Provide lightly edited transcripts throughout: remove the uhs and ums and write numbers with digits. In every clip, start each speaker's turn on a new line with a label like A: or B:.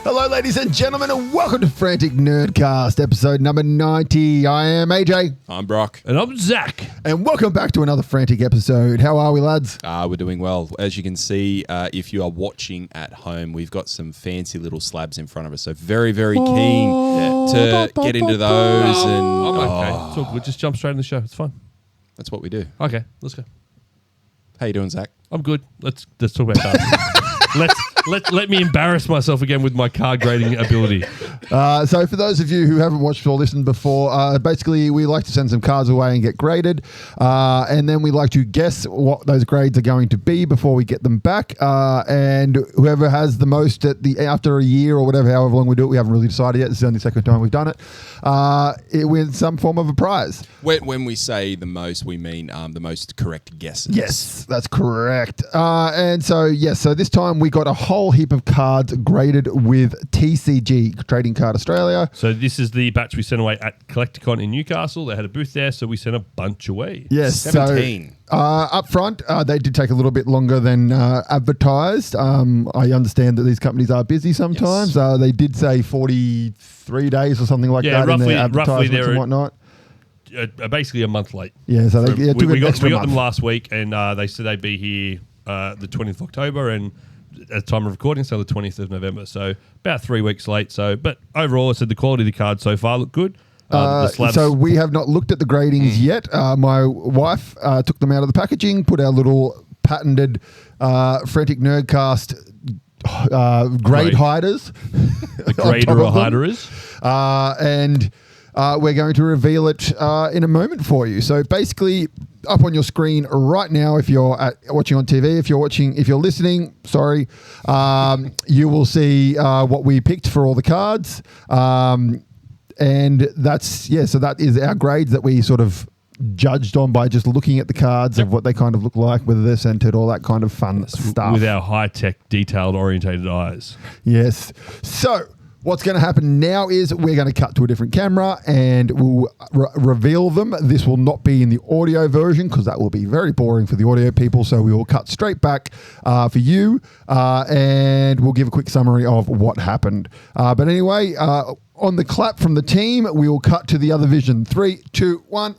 A: Hello, ladies and gentlemen, and welcome to Frantic Nerdcast, episode number 90. I am AJ.
B: I'm Brock.
C: And I'm Zac.
A: And welcome back to another Frantic episode. How are we, lads?
B: We're doing well. As you can see, if you are watching at home, we've got some fancy little slabs in front of us. So very, very keen to get into those.
C: I'm okay. It's all good. Just jump straight in the show. It's fine.
B: That's what we do.
C: Okay, let's go.
B: How you doing, Zac?
C: I'm good. Let's talk about cards. Let me embarrass myself again with my card grading ability.
A: So for those of you who haven't watched or listened before, basically we like to send some cards away and get graded. And then we like to guess what those grades are going to be before we get them back. And whoever has the most after a year or whatever, however long we do it, we haven't really decided yet. This is the only second time we've done it. It wins some form of a prize.
B: When we say the most, we mean the most correct guesses.
A: Yes, that's correct. And so this time we got a whole heap of cards graded with TCG, Trading Card Australia.
C: So this is the batch we sent away at Collecticon in Newcastle. They had a booth there, so we sent a bunch away.
A: Yes,
B: 17.
A: So up front, they did take a little bit longer than advertised. I understand that these companies are busy sometimes. Yes. They did say 43 days or something like that in their advertisements and whatnot.
C: Basically a month late.
A: Yeah, so
C: we got them last week, and they said they'd be here the 20th of October, and at the time of recording, so the 20th of November. So about 3 weeks late. But overall, I said the quality of the cards so far look good.
A: So we have not looked at the gradings yet. My wife took them out of the packaging, put our little patented Frantic Nerdcast grade hiders.
C: The grader hiders.
A: And we're going to reveal it in a moment for you. So basically, up on your screen right now, if you're watching on TV, if you're listening, sorry, you will see what we picked for all the cards. And so that is our grades that we sort of judged on by just looking at the cards of what they kind of look like, whether they're centered, all that kind of fun stuff.
C: With our high-tech, detailed-orientated eyes.
A: Yes. So what's going to happen now is we're going to cut to a different camera and we'll reveal them. This will not be in the audio version because that will be very boring for the audio people. So we will cut straight back for you and we'll give a quick summary of what happened. But anyway, on the clap from the team, we will cut to the other vision. 3, 2, 1.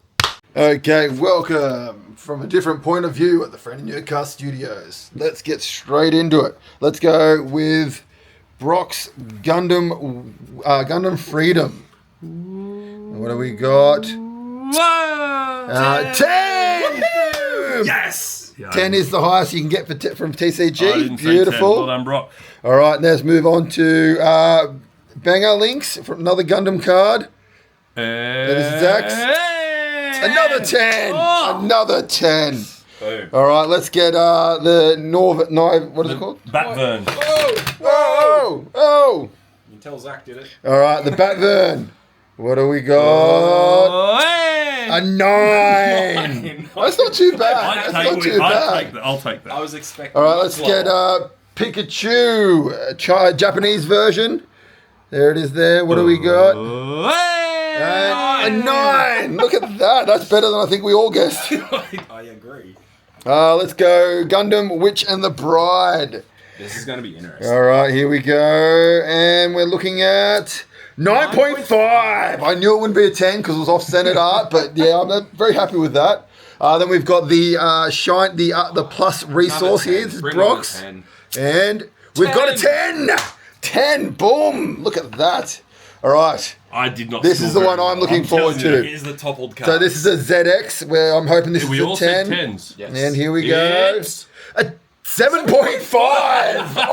A: Okay, welcome from a different point of view at the Frantic Nerdcast Studios. Let's get straight into it. Let's go with Brock's Gundam Freedom. What do we got? 10!
C: Yes!
A: 10 is the highest you can get from TCG. Beautiful.
C: Well done, Brock.
A: All right, let's move on to Banger Links from another Gundam card. That is Zac's. Another 10! Oh. Another 10. Boom. All right, let's get the what is it called?
C: Batvern.
A: Oh!
B: You can tell Zac did it.
A: All right, the Batvern. What do we got? A 9. That's not too bad.
C: I'll take that.
B: I was expecting.
A: All right, let's get Pikachu, Japanese version. There it is there. What do we got? A 9. Look at that. That's better than I think we all guessed.
B: I agree.
A: Let's go Gundam Witch and the Bride.
B: This is going to be interesting.
A: All right, here we go. And we're looking at 9.5. I knew it wouldn't be a 10 because it was off-centered art, but yeah, I'm very happy with that. Then we've got the the plus resource here. This is Brock's. And we've got a 10. 10. Boom. Look at that. All right.
C: I did not.
A: This is the one I'm looking forward to.
B: Here's the toppled card.
A: So this is a ZX where I'm hoping this is a 10.
C: We all said 10s.
A: Yes. And here we go. A 7.5.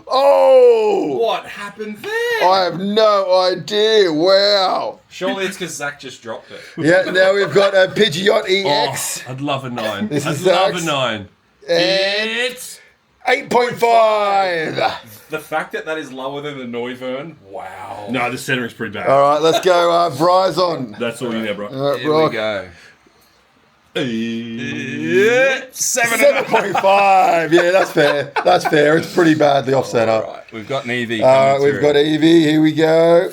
A: Oh.
B: What happened there?
A: I have no idea. Wow.
B: Surely it's because Zac just dropped it.
A: Yeah. Now we've got a Pidgeot EX.
C: I'd love a 9.
A: This is
C: I'd love
A: Zac's.
C: a 9.
A: And
C: It's
A: 8.5.
B: The fact that is lower than the Noivern, wow.
C: No, the centering's pretty bad.
A: All right, let's go Bryson.
C: That's all you know, bro.
A: All right,
B: Here
A: Brock.
B: we go.
A: 7.5. Yeah, that's fair. That's fair. It's pretty badly offset up.
B: Right. We've got an Eevee.
A: We've got Eevee. Here we go.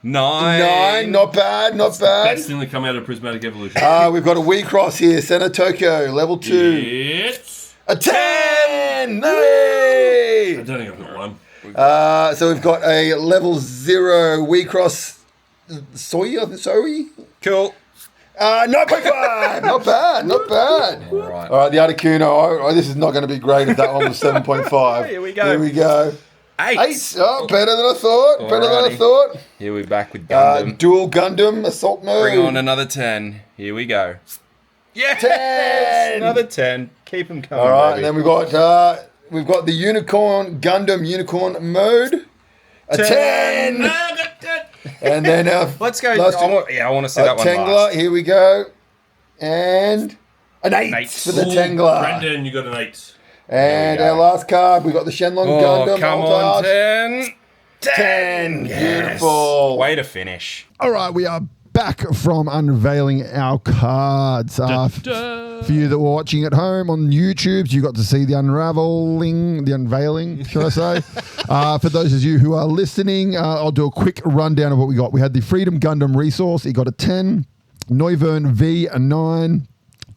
B: 9.
A: Not bad. Not bad.
C: Best thing that come out of Prismatic Evolution.
A: We've got a Wii Cross here. Center Tokyo, level 2.
C: It's
A: A 10. Hey!
C: I don't think I've got one.
A: So we've got a level 0 Wecross Soy.
B: Cool.
A: 9.5. Not bad. Not bad. All right. The Articuno. Oh, this is not going to be great if that one was 7.5.
B: Here we go.
A: Here we go.
B: 8.
A: Oh, better than I thought. Better than I
B: Alrighty.
A: thought.
B: Here we're back with Gundam.
A: Dual Gundam assault mode.
B: Bring on another 10. Here we go. Yes!
A: 10.
B: Another 10. Keep them coming,
A: All right,
B: baby.
A: and then we've got the Unicorn Gundam Unicorn mode. A 10. And then
B: Let's go.
A: last
B: I want to see that one
A: Tengler.
B: last.
A: Here we go. And an 8 for the Tengler.
C: Brendan, you got an 8.
A: And
B: There we
A: our
B: go.
A: last card, we got the Shenlong Gundam.
B: Come on, 10.
A: 10.
B: Yes.
A: Beautiful.
B: Way to finish.
A: All right, we are back from unveiling our cards. For you that were watching at home on YouTube, you got to see the unveiling, should I say. For those of you who are listening, I'll do a quick rundown of what we got. We had the Freedom Gundam Resource. It got a 10. Noivern V, a 9.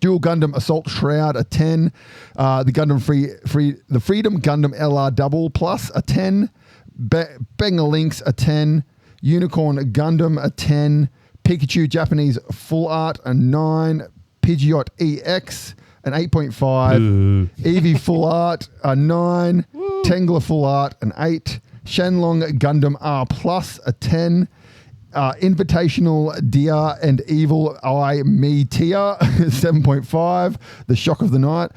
A: Dual Gundam Assault Shroud, a 10. The Freedom Gundam LR Double Plus, a 10. Benga Lynx, a 10. Unicorn Gundam, a 10. Pikachu Japanese Full Art, a 9. Pidgeot EX, an 8.5. Eevee Full Art, a 9. Tengler Full Art, an 8. Shenlong Gundam R Plus, a 10. Invitational Dia and Evil Eye Me Tia, 7.5. The Shock of the Night.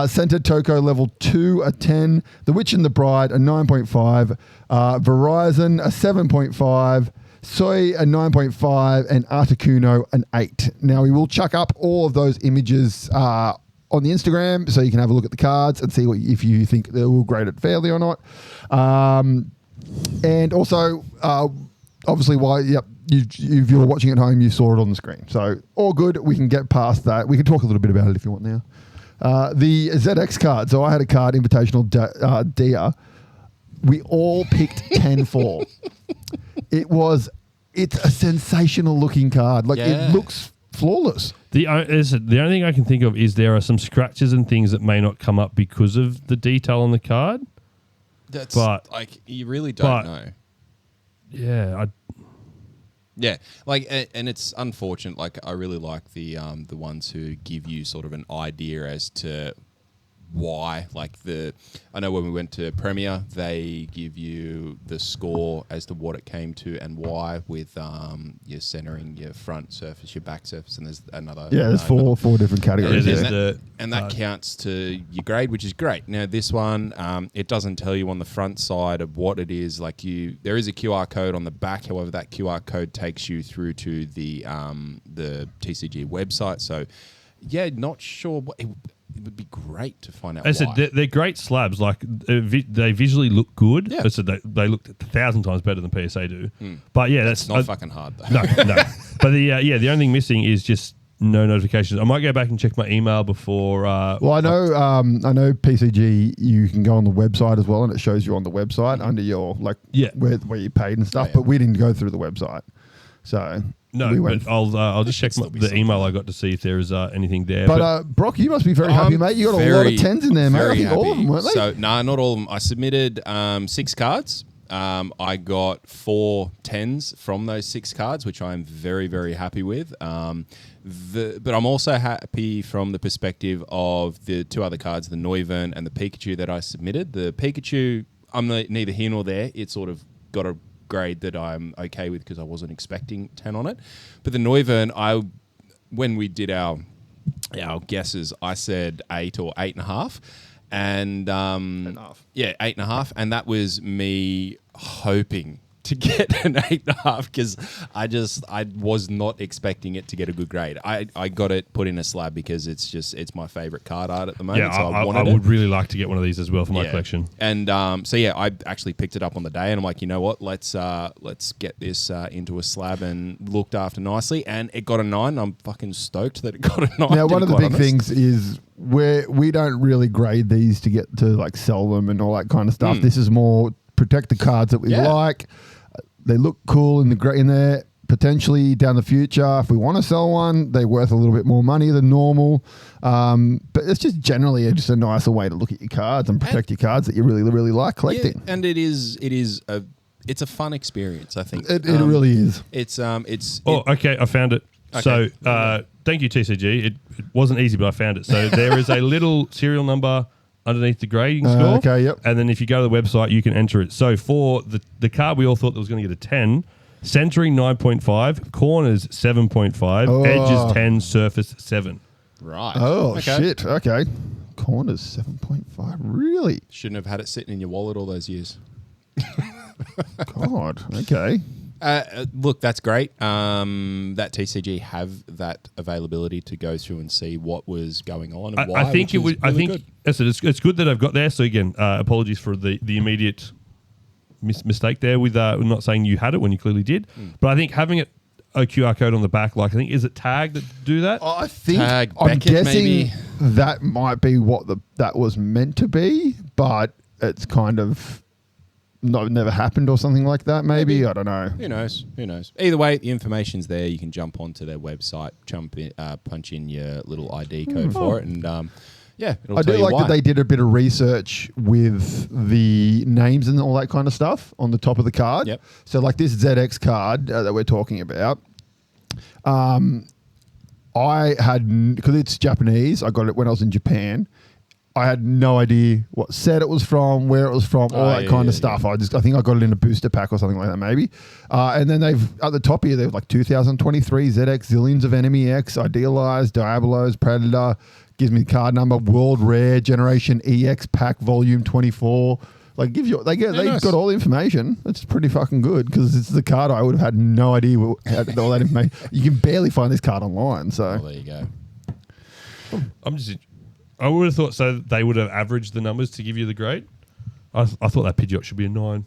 A: Center Toko Level 2, a 10. The Witch and the Bride, a 9.5. Verizon, a 7.5. Soy, a 9.5. And Articuno, an 8. Now, we will chuck up all of those images on the Instagram so you can have a look at the cards and see if you think they will grade it fairly or not. And also... obviously, if you're watching at home, you saw it on the screen. So, all good. We can get past that. We can talk a little bit about it if you want now. The ZX card. So, I had a card, Invitational Dia. We all picked 10-4. It's a sensational looking card. It looks flawless.
C: The only thing I can think of is there are some scratches and things that may not come up because of the detail on the card.
B: But you really don't know.
C: Yeah,
B: and it's unfortunate. I really like the ones who give you sort of an idea as to why. I know when we went to Premiere, they give you the score as to what it came to and why, with your centering, your front surface, your back surface, and there's another.
A: Yeah, there's four different categories.
B: And that counts to your grade, which is great. Now this one, it doesn't tell you on the front side of what it is. There is a QR code on the back. However, that QR code takes you through to the TCG website. So, yeah, not sure. It would be great to find out why.
C: I said they're great slabs. They visually look good.
B: Yeah.
C: I said they look 1,000 times better than PSA do. But yeah, that's
B: not fucking hard though.
C: No. But the only thing missing is just no notifications. I might go back and check my email before.
A: Well, I know PCG. You can go on the website as well, and it shows you on the website under your where you paid and stuff. But we didn't go through the website, so.
C: No, but I'll just check the email I got to see if there is anything there.
A: But Brock, you must be very happy, mate. You got a lot of 10s in there, mate. I think all of them, weren't they?
B: So, no, not all of them. I submitted 6 cards. I got 4 10s from those 6 cards, which I'm very, very happy with. But I'm also happy from the perspective of the 2 other cards, the Noivern and the Pikachu that I submitted. The Pikachu, I'm neither here nor there. It sort of got a grade that I'm okay with because I wasn't expecting 10 on it. But the Noivern, when we did our guesses, I said 8 or 8.5. And 8.5. Yeah, 8.5. And that was me hoping to get an 8.5 because I was not expecting it to get a good grade. I got it put in a slab because it's my favor't card art at the moment.
C: Yeah,
B: so
C: I would really like to get one of these as well for my collection.
B: And I actually picked it up on the day, and I'm like, you know what? Let's get this into a slab and looked after nicely. And it got a 9. I'm fucking stoked that it got a 9.
A: Now, one of the big things is we don't really grade these to get to sell them and all that kind of stuff. This is more protect the cards that we like. They look cool in there. potentially down the future, if we want to sell one, they're worth a little bit more money than normal. But it's just generally just a nicer way to look at your cards and protect your cards that you really, really like collecting.
B: Yeah, and it's a fun experience, I think.
A: It really is.
C: Okay, I found it.
B: Okay.
C: So thank you, TCG. It wasn't easy, but I found it. So there is a little serial number underneath the grading score.
A: Okay, yep.
C: And then if you go to the website, you can enter it. So for the card we all thought that was going to get a 10, centering 9.5, corners 7.5, edges 10, surface 7.
B: Right.
A: Oh,
B: Okay.
A: shit. Okay. Corners 7.5. Really?
B: Shouldn't have had it sitting in your wallet all those years.
A: God. Okay.
B: Look, that's great. That TCG have that availability to go through and see what was going on and why.
C: I think
B: which
C: it
B: is
C: would. I
B: really
C: think
B: good.
C: it's good that I've got there. So again, apologies for the immediate mistake there with not saying you had it when you clearly did. But I think having it a QR code on the back, like I think is it Tag that do that?
A: I think
B: Tag
A: I'm
B: Beckett,
A: guessing
B: maybe?
A: that might be what that was meant to be, but it's kind of never happened or something like that. Maybe I don't know.
B: Who knows? Either way, the information's there. You can jump onto their website, punch in your little ID code for it, and it'll
A: I
B: tell
A: do
B: you
A: like
B: why.
A: that they did a bit of research with the names and all that kind of stuff on the top of the card.
B: Yep.
A: So like this ZX card that we're talking about, I had, because it's Japanese, I got it when I was in Japan. I had no idea what set it was from, where it was from, all that kind of stuff. I think I got it in a booster pack or something like that, maybe. And then they've at the top here, they've like 2023 ZX, Zillions of Enemy X, Idealized, Diabolos, Predator, gives me the card number, World Rare, Generation EX Pack, Volume 24. Like they've got all the information. It's pretty fucking good because it's the card I would have had no idea all that information. You can barely find this card online. So
B: there you go.
C: I would have thought so. They would have averaged the numbers to give you the grade. I thought that Pidgeot should be a 9.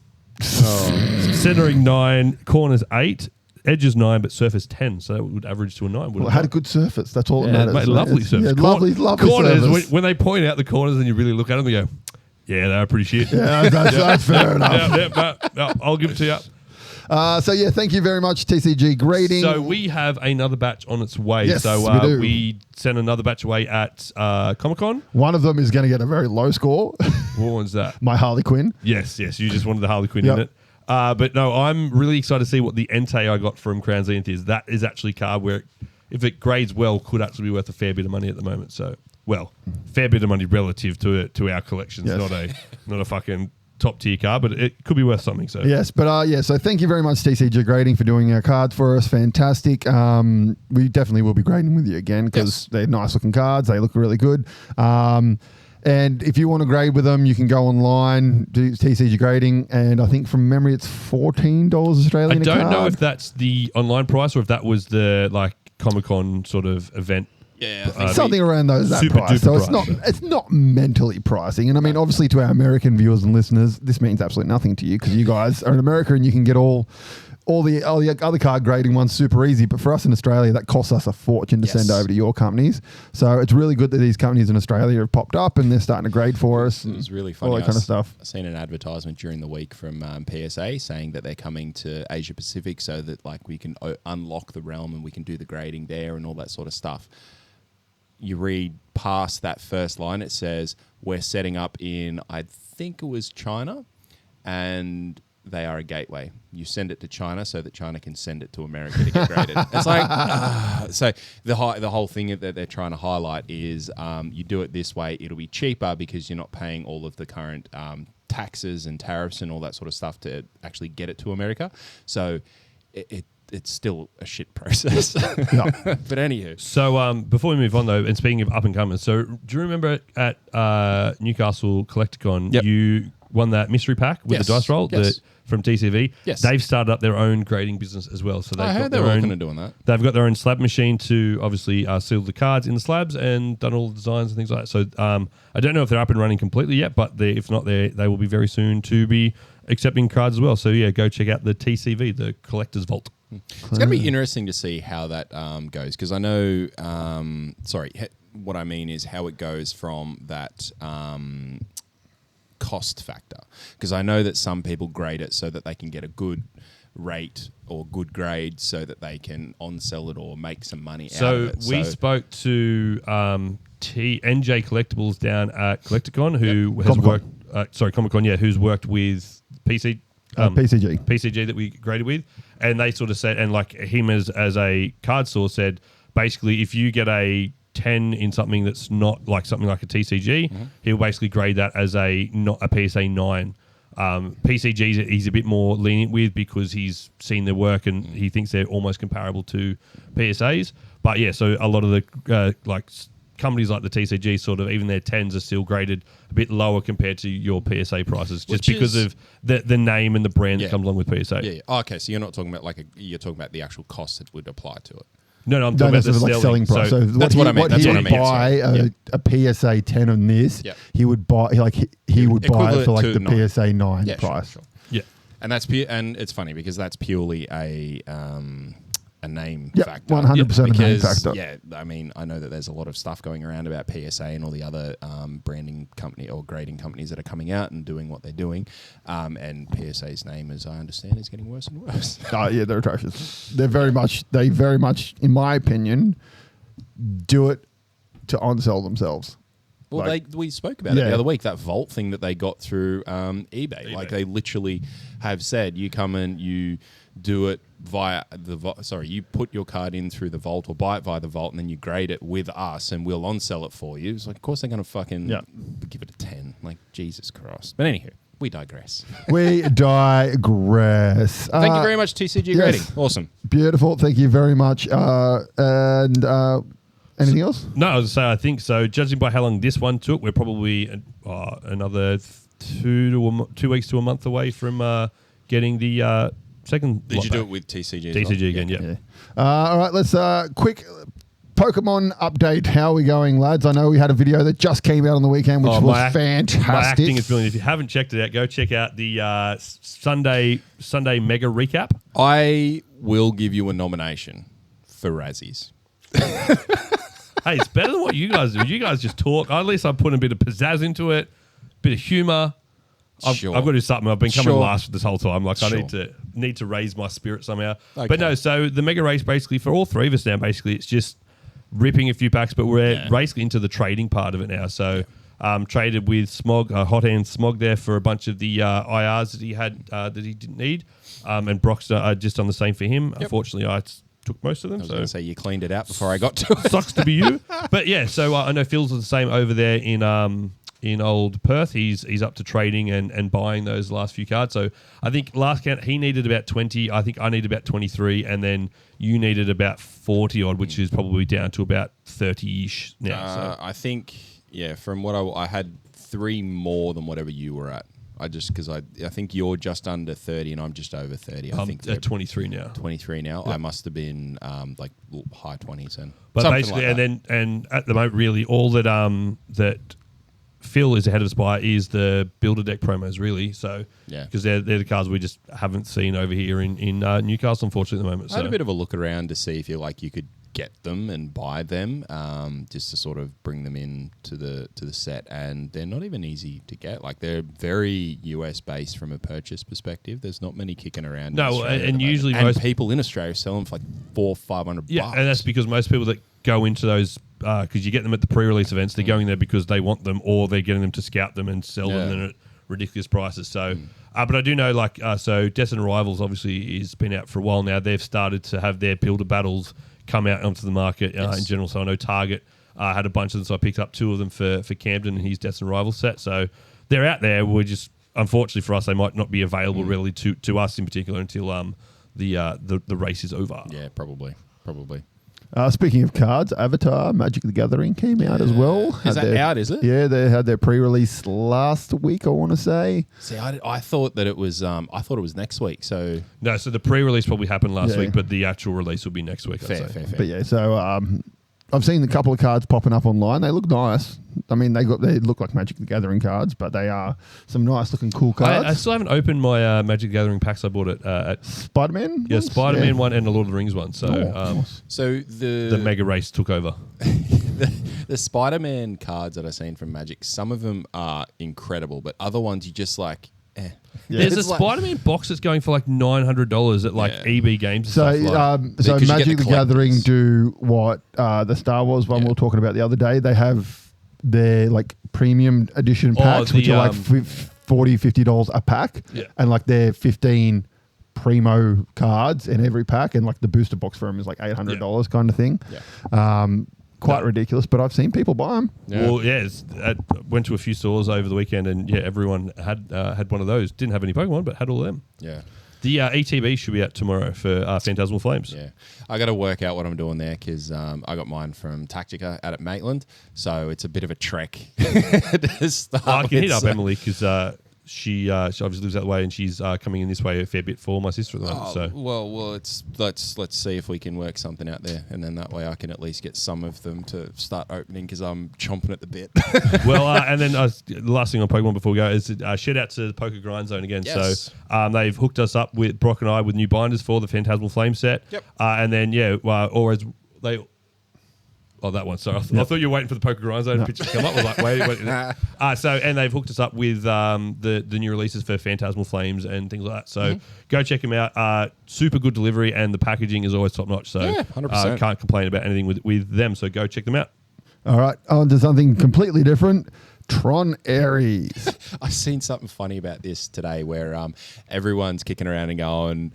C: Centering 9, corners 8, edges 9, but surface 10. So that would average to a 9.
A: well, it had a good surface. That's all that matters.
C: Mate, lovely surface.
A: Yeah, lovely
C: corners,
A: surface.
C: when they point out the corners and you really look at them, they go, yeah, they're pretty shit.
A: Yeah, that's fair enough.
C: No, I'll give it to you.
A: Thank you very much, TCG Grading.
C: So we have another batch on its way.
A: Yes,
C: so
A: we do.
C: we sent another batch away at Comic-Con.
A: One of them is going to get a very low score.
C: What one's that?
A: My Harley Quinn.
C: Yes. You just wanted the Harley Quinn
A: Yep.
C: in it. But no, I'm really excited to see what the Entei I got from Crown Zenith is. That is actually a card where, if it grades well, could actually be worth a fair bit of money at the moment. So, fair bit of money relative to our collections,
A: Yes.
C: not a fucking top tier card, but it could be worth something. So
A: Yes, but so thank you very much, TCG Grading, for doing our cards for us. Fantastic. We definitely will be grading with you again because they're nice looking cards. They look really good. And if you want to grade with them, you can go online, do TCG Grading, and I think from memory it's $14 Australian.
C: I don't
A: a card.
C: know if that's the online price or if that was the Comic-Con sort of event.
B: Yeah,
A: Something around that
C: super
A: price.
C: duper
A: So
C: price.
A: it's not mentally pricing. And I mean, obviously to our American viewers and listeners, this means absolutely nothing to you because you guys are in America and you can get all the other card grading ones super easy. But for us in Australia, that costs us a fortune to send over to your companies. So it's really good that these companies in Australia have popped up and they're starting to grade for us.
B: It was really funny.
A: All that kind of stuff.
B: I seen an advertisement during the week from PSA saying that they're coming to Asia Pacific so that we can unlock the realm and we can do the grading there and all that sort of stuff. You read past that first line, it says, we're setting up in, I think it was China, and they are a gateway. You send it to China so that China can send it to America to get graded. It's like, so the whole thing that they're trying to highlight is you do it this way, it'll be cheaper because you're not paying all of the current taxes and tariffs and all that sort of stuff to actually get it to America. So it's still a shit process. But anywho.
C: So before we move on, though, and speaking of up-and-comers, so do you remember at Newcastle Collecticon, you won that mystery pack with the dice roll from TCV?
B: Yes.
C: They've started up their own grading business as well. So
B: I heard they were looking at doing that.
C: They've got their own slab machine to obviously seal the cards in the slabs and done all the designs and things like that. So I don't know if they're up and running completely yet, but if not, they will be very soon to be accepting cards as well. So yeah, go check out the TCV, the Collector's Vault.
B: It's going to be interesting to see how that goes because I know, what I mean is how it goes from that cost factor because I know that some people grade it so that they can get a good rate or good grade so that they can on-sell it or make some money out
C: So
B: of it.
C: we spoke to NJ Collectibles down at Collecticon, who has
A: Comic-Con.
C: worked. Comic-Con, yeah, who's worked with PCG that we graded with, and they sort of said, and like him as a card source said, basically if you get a 10 in something that's not like something like a TCG, he'll basically grade that as not a PSA 9. PCGs he's a bit more lenient with because he's seen their work and he thinks they're almost comparable to PSAs. But yeah, so a lot of the companies like the TCG sort of even their 10s are still graded a bit lower compared to your PSA prices, just because of the name and the brand that comes along with PSA.
B: Yeah. Oh, okay, so you're not talking about you're talking about the actual cost that would apply to it.
C: No, I'm talking about the
A: selling price. So
B: that's what I mean.
A: He would buy a PSA 10 on this.
B: Yep.
A: He would buy he would buy it for like the
B: 9.
A: PSA 9
B: Yeah,
A: price.
B: Sure.
C: Yeah.
B: And that's and it's funny because that's purely a name
A: Yep,
B: factor.
A: 100% a name factor.
B: Yeah, I mean, I know that there's a lot of stuff going around about PSA and all the other branding company or grading companies that are coming out and doing what they're doing. And PSA's name, as I understand, is getting worse and worse.
A: Oh yeah, they're atrocious. They very much, in my opinion, do it to on-sell themselves.
B: Well, we spoke about it the other week, that vault thing that they got through eBay. Like they literally have said, you come and you do it via you put your card in through the vault or buy it via the vault and then you grade it with us and we'll on-sell it for you. It's like, of course they're going to fucking give it a 10. Like, Jesus Christ. But anywho, we digress.
A: We digress.
B: Thank you very much, TCG Grading. Awesome.
A: Beautiful. Thank you very much. Anything else?
C: No, I was going to say, I think so. Judging by how long this one took, we're probably another 2 weeks to a month away from getting the second.
B: Did you do it with TCG as
C: TCG
B: well?
C: again, yeah.
A: All right, let's quick Pokemon update. How are we going, lads? I know we had a video that just came out on the weekend, which was fantastic.
C: My acting is brilliant. If you haven't checked it out, go check out the Sunday Mega Recap.
B: I will give you a nomination for Razzies.
C: Hey, it's better than what you guys do. You guys just talk. At least I'm putting a bit of pizzazz into it, bit of humour. I've got to do something. I've been coming last this whole time. Like I need to raise my spirit somehow. Okay. But no, so the mega race basically for all three of us now. Basically, it's just ripping a few packs, but we're basically into the trading part of it now. So traded with Smog, Hot Hand Smog there for a bunch of the IRs that he had that he didn't need, and Brock's just on the same for him. Yep. Unfortunately, I took most of them.
B: I was going to say you cleaned it out before I got to it.
C: Sucks to be you. But yeah, so I know Phil's the same over there in old Perth. He's up to trading and buying those last few cards. So I think last count he needed about 20. I think I needed about 23, and then you needed about 40 odd, which is probably down to about 30-ish now. So
B: I think from what I had 3 more than whatever you were at. Because I think you're just under 30 and I'm just over 30. I think
C: at 23 now.
B: 23 now.
C: Yep.
B: I must have been like high 20s then.
C: But basically, like and at the moment, really, all that that Phil is ahead of us by is the builder deck promos, really. So because they're the cards we just haven't seen over here in Newcastle, unfortunately, at the moment.
B: I had a bit of a look around to see if you could get them and buy them, just to sort of bring them in to the set, and they're not even easy to get. Like they're very US based from a purchase perspective. There's not many kicking around.
C: No, and usually
B: most people in Australia sell them for like $400-500.
C: Yeah, and that's because most people that go into those because you get them at the pre-release events, they're going there because they want them, or they're getting them to scout them and sell them at ridiculous prices. So, but I do know so Destined Rivals obviously has been out for a while now. They've started to have their builder battles come out onto the market in general. So I know Target had a bunch of them, so I picked up 2 of them for Camden and his Destined Rivals set. So they're out there. We're just, unfortunately for us, they might not be available really to us in particular until the race is over.
B: Yeah, probably.
A: Speaking of cards, Avatar Magic the Gathering came out as well.
B: Is that out, is it?
A: Yeah, they had their pre-release last week, I want to say.
B: See, I thought that it was next week. So
C: no, so the pre-release probably happened last week, but the actual release will be next week.
B: Fair.
A: But yeah, so I've seen a couple of cards popping up online. They look nice. I mean, they look like Magic the Gathering cards, but they are some nice looking cool cards.
C: I still haven't opened my Magic the Gathering packs I bought at
A: Spider-Man.
C: Yeah, Spider-Man one and the Lord of the Rings one. So,
B: so the
C: mega race took over.
B: the Spider-Man cards that I've seen from Magic, some of them are incredible, but other ones you just like.
A: Yeah.
C: There's a
B: It's like-
C: Spider-Man box that's going for like $900 at like EB Games. And
A: So,
C: stuff like.
A: so
B: Because you get
A: Magic
B: the
A: the Gathering
B: collectors.
A: do what the Star Wars one we were talking about the other day. They have their like premium edition packs, which are like $40, $50 a pack, and like they're 15 primo cards in every pack, and like the booster box for them is like $800 kind of thing. Quite ridiculous, but I've seen people buy them.
C: Well, I went to a few stores over the weekend, and everyone had one of those. Didn't have any Pokemon, but had all of them.
B: Yeah.
C: The ETB should be out tomorrow for Phantasmal Flames.
B: Yeah, I got to work out what I'm doing there because I got mine from Tactica out at Maitland, so it's a bit of a trek to start.
C: I can
B: with,
C: hit up
B: so-
C: Emily because she obviously lives that way, and she's coming in this way a fair bit for my sister at the moment. So
B: Well, let's see if we can work something out there, and then that way I can at least get some of them to start opening because I'm chomping at the bit.
C: and then the last thing on Pokemon before we go is shout out to the Poker Grind Zone again.
B: Yes.
C: So they've hooked us up with Brock and I with new binders for the Phantasmal Flame set.
B: Yep.
C: And then always they. Oh, that one. Sorry, I thought you were waiting for the Poker Grind Zone picture to come up. I was like, wait. And they've hooked us up with the new releases for Phantasmal Flames and things like that. So go check them out. Super good delivery, and the packaging is always top notch. So
B: 100%.
C: Can't complain about anything with them. So go check them out.
A: All right, on to something completely different. Tron Ares.
B: I've seen something funny about this today where everyone's kicking around and going,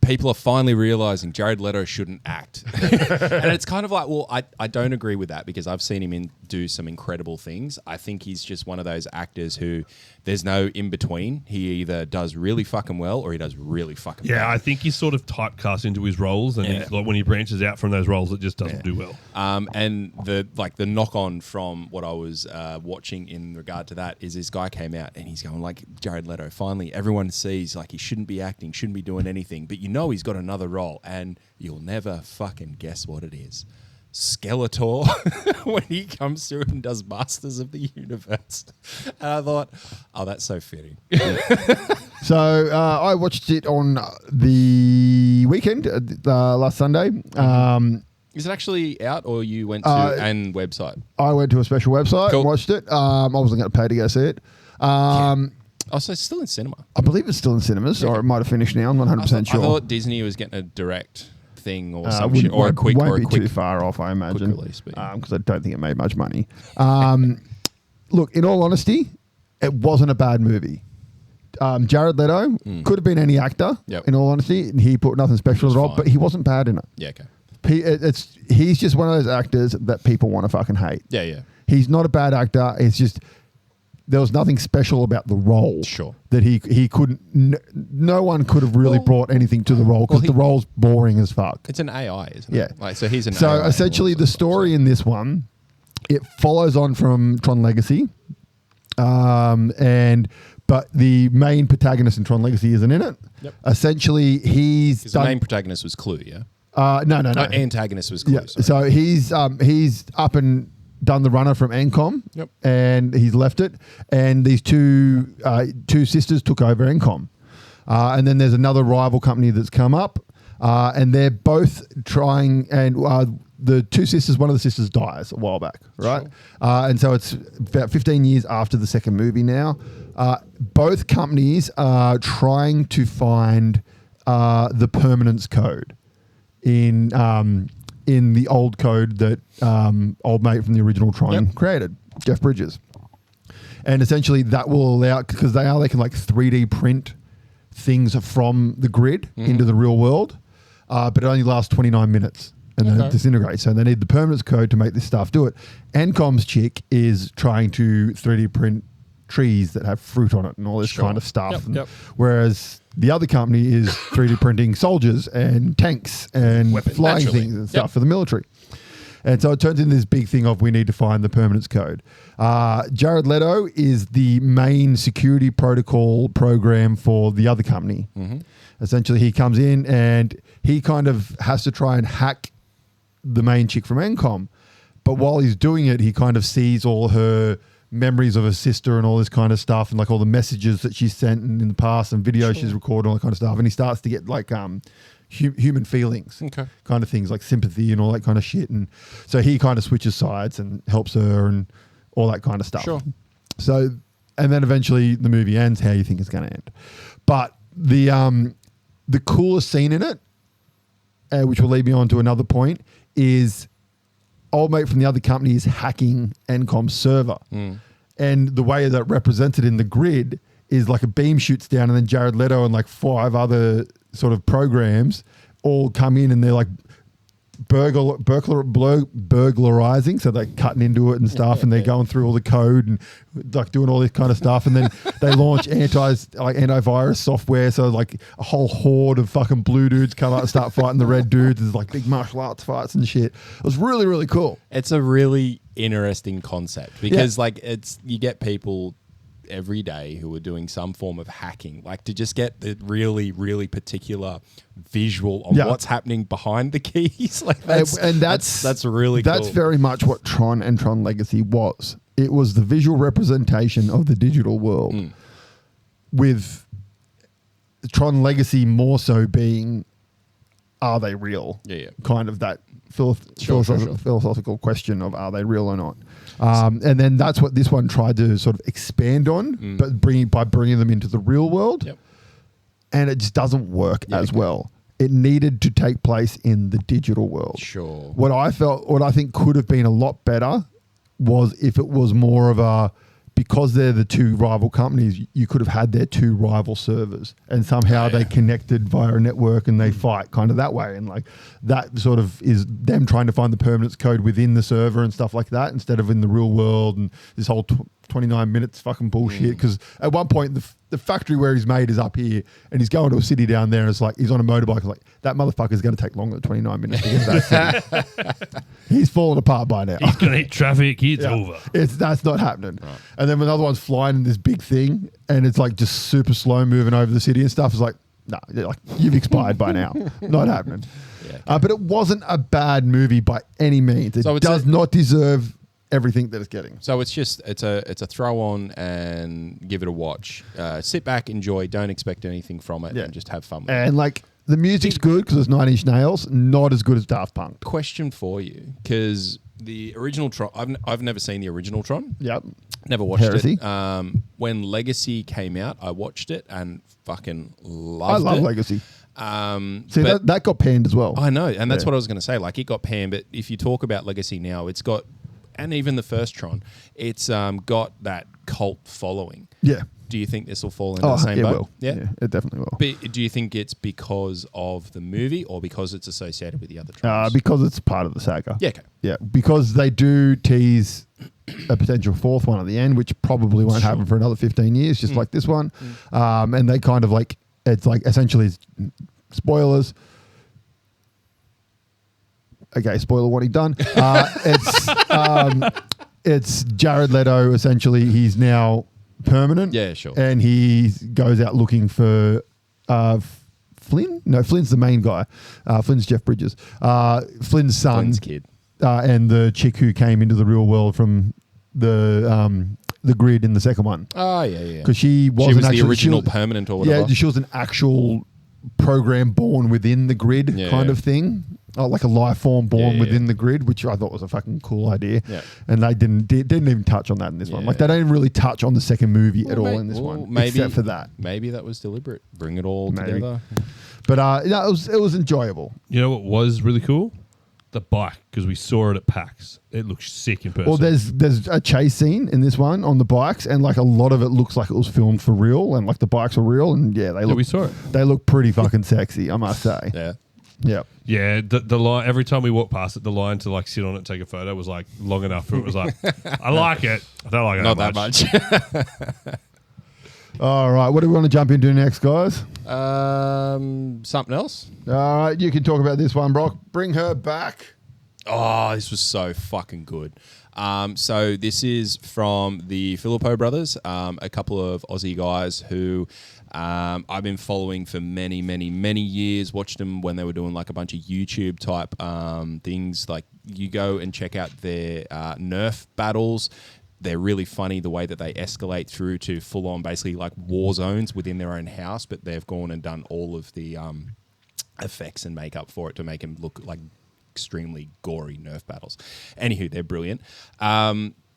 B: people are finally realizing Jared Leto shouldn't act. And it's kind of like, well, I don't agree with that because I've seen him do some incredible things. I think he's just one of those actors who there's no in between. He either does really fucking well or he does really fucking bad.
C: I think he's sort of typecast into his roles, and like when he branches out from those roles, it just doesn't do well.
B: And the knock on from what I was watching in regard to that is this guy came out and he's going like, Jared Leto, finally everyone sees like he shouldn't be acting, shouldn't be doing anything, but you know he's got another role and you'll never fucking guess what it is. Skeletor when he comes through and does Masters of the Universe. And I thought, oh, that's so fitting.
A: So I watched it on the weekend, last Sunday.
B: Is it actually out or you went to an website?
A: I went to a special website
B: Cool.
A: and watched it. I wasn't going to pay to go see it.
B: Oh, so it's still in cinema.
A: I believe it's still in cinemas, or it might have finished now. I'm not 100% sure.
B: I thought Disney was getting a direct thing or some
A: wouldn't-
B: shit, or a quick,
A: won't
B: or a
A: be
B: quick
A: too far off, I imagine,
B: release, but
A: because I don't think it made much money. Look, in all honesty, it wasn't a bad movie. Jared Leto could have been any actor.
B: Yep.
A: In all honesty, and he put nothing special at all,
B: fine.
A: but he wasn't bad in it.
B: Yeah, okay.
A: He's just one of those actors that people want to fucking hate.
B: Yeah.
A: He's not a bad actor. It's just there was nothing special about the role.
B: Sure.
A: That he couldn't. No one could have really brought anything to the role because the role's boring as fuck.
B: It's an AI, isn't
A: Yeah.
B: it? Like, so he's an
A: So
B: AI.
A: essentially, the story in this one, it follows on from Tron Legacy, but the main protagonist in Tron Legacy isn't in it.
B: Yep.
A: Essentially, he's
B: Because the main protagonist was Clue, yeah?
A: no.
B: Antagonist was Clue.
A: Yeah.
B: Sorry.
A: So he's up and done the runner from Encom,
B: Yep.
A: and he's left it. And these two sisters took over Encom, and then there's another rival company that's come up, and they're both trying. And the two sisters, one of the sisters dies a while back, right?
B: Sure.
A: And so it's about 15 years after the second movie now. Both companies are trying to find the permanence code in the old code that old mate from the original Tron created, Jeff Bridges. And essentially that will allow, because they can like 3D print things from the grid into the real world, but it only lasts 29 minutes and then it disintegrates. So they need the permanence code to make this stuff do it. Encom's chick is trying to 3D print trees that have fruit on it and all this kind of stuff. Whereas the other company is 3D printing soldiers and tanks and flying
B: naturally.
A: things and stuff for the military. And so it turns into this big thing of we need to find the permanence code. Jared Leto is the main security protocol program for the other company. Essentially, he comes in and he kind of has to try and hack the main chick from Encom. But while he's doing it, he kind of sees all her memories of her sister and all this kind of stuff, and like all the messages that she's sent in the past and videos she's recorded, all that kind of stuff. And he starts to get like human feelings, kind of things like sympathy and all that kind of shit. And so he kind of switches sides and helps her and all that kind of stuff.
B: Sure.
A: So and then eventually the movie ends how you think it's going to end. But the coolest scene in it, which will lead me on to another point, is old mate from the other company is hacking NCOM's server. And the way that represented in the grid is like a beam shoots down and then Jared Leto and like 5 other sort of programs all come in and they're like burglarizing. So they're cutting into it and stuff and they're going through all the code and like doing all this kind of stuff. And then they launch antivirus software. So like a whole horde of fucking blue dudes come out and start fighting the red dudes. There's like big martial arts fights and shit. It was really, really cool.
B: It's a really interesting concept because like you get people every day who are doing some form of hacking, like to just get the really, really particular visual on what's happening behind the keys. Like that's really cool.
A: That's very much what Tron and Tron Legacy was. It was the visual representation of the digital world, with Tron Legacy more so being, are they real?
B: Yeah.
A: Kind of that philosophical question of are they real or not. And then that's what this one tried to sort of expand on, but by bringing them into the real world. Yep. And it just doesn't work as well. It needed to take place in the digital world.
B: Sure.
A: What I think could have been a lot better was if it was more of a, because they're the two rival companies, you could have had their two rival servers and somehow they connected via a network and they fight kind of that way. And like that sort of is them trying to find the permanence code within the server and stuff like that instead of in the real world and this whole 29 minutes fucking bullshit. Because at one point the factory where he's made is up here and he's going to a city down there and it's like he's on a motorbike. It's like that motherfucker's going to take longer than 29 minutes to get to that city. He's falling apart by now.
C: He's going to hit traffic. It's over.
A: That's not happening. Right. And then when another one's flying in this big thing and it's like just super slow moving over the city and stuff, it's like, no, like you've expired by now. Not happening. Yeah, but it wasn't a bad movie by any means. It does not deserve everything that it's getting.
B: So it's a throw on and give it a watch. Sit back, enjoy, don't expect anything from it, and just have fun with it.
A: And like the music's good because it's 9 Inch Nails, not as good as Daft Punk.
B: Question for you, because the original Tron, I've never seen the original Tron.
A: Yep.
B: Never watched it. When Legacy came out, I watched it and fucking loved it.
A: I love Legacy. See, that got panned as well.
B: I know, and that's what I was going to say. Like, it got panned, but if you talk about Legacy now, it's got, and even the first Tron, it's got that cult following.
A: Yeah.
B: Do you think this will fall into the same boat?
A: Will. Yeah, it definitely will.
B: But do you think it's because of the movie or because it's associated with the other Trons?
A: Because it's part of the saga.
B: Yeah, okay.
A: Yeah, because they do tease a potential fourth one at the end, which probably won't happen for another 15 years, just like this one. And they kind of like, it's like essentially spoilers. Okay, spoiler warning done. It's Jared Leto, essentially. He's now permanent.
B: Yeah, sure.
A: And he goes out looking for Flynn? No, Flynn's the main guy. Flynn's Jeff Bridges. Flynn's son.
B: Flynn's kid.
A: And the chick who came into the real world from the grid in the second one.
B: Oh, yeah.
A: Because she was
B: the original permanent or whatever.
A: Yeah, she was an actual program born within the grid kind of thing. Like a life form born within the grid, which I thought was a fucking cool idea. Yeah. And they didn't even touch on that in this one. Like they don't really touch on the second movie at all in this one, except for that.
B: Maybe that was deliberate. Bring it all together.
A: But it was enjoyable.
C: You know what was really cool? The bike, because we saw it at PAX. It looks sick in person.
A: Well, there's a chase scene in this one on the bikes, and like a lot of it looks like it was filmed for real, and like the bikes are real, and
C: we saw it.
A: They look pretty fucking sexy, I must say.
B: Yeah.
A: Yeah.
C: Yeah, the line, every time we walked past it, the line to like sit on it and take a photo was like long enough for it was like, I like it. I don't like it
B: Not
C: that
B: much.
A: All right, what do we want to jump into next, guys?
B: Something else?
A: All right, you can talk about this one, Brock. Bring her back.
B: Oh, this was so fucking good. So this is from the Filippo brothers, a couple of Aussie guys who I've been following for many, many, many years. Watched them when they were doing like a bunch of YouTube type things. Like you go and check out their Nerf battles. They're really funny the way that they escalate through to full on basically like war zones within their own house, but they've gone and done all of the effects and makeup for it to make them look like extremely gory Nerf battles. Anywho, they're brilliant.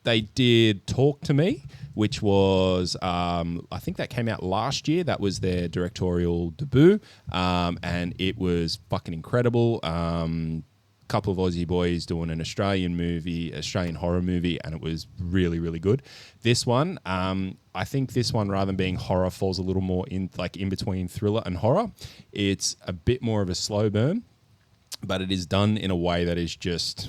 B: they did Talk to Me, which was, I think that came out last year. That was their directorial debut, and it was fucking incredible. Couple of Aussie boys doing an Australian horror movie, and it was really, really good. This one, I think this one, rather than being horror, falls a little more in between thriller and horror. It's a bit more of a slow burn, but it is done in a way that is just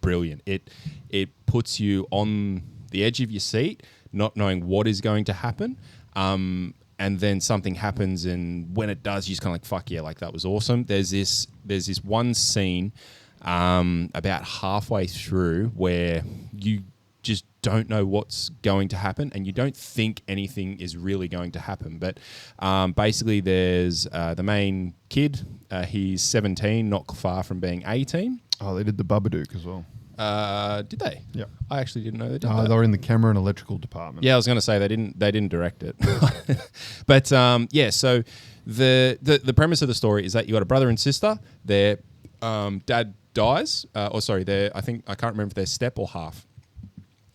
B: brilliant. It puts you on the edge of your seat, not knowing what is going to happen. And then something happens, and when it does, you just kind of like, fuck yeah, like that was awesome. There's this one scene about halfway through where you just don't know what's going to happen, and you don't think anything is really going to happen. But basically, there's the main kid. He's 17, not far from being 18.
A: Oh, they did the Babadook as well.
B: Did they?
A: Yeah.
B: I actually didn't know they did that.
A: They were in the camera and electrical department.
B: Yeah, I was going to say they didn't direct it. But yeah, so the premise of the story is that you got a brother and sister. Their dad dies, I can't remember if they're step or half.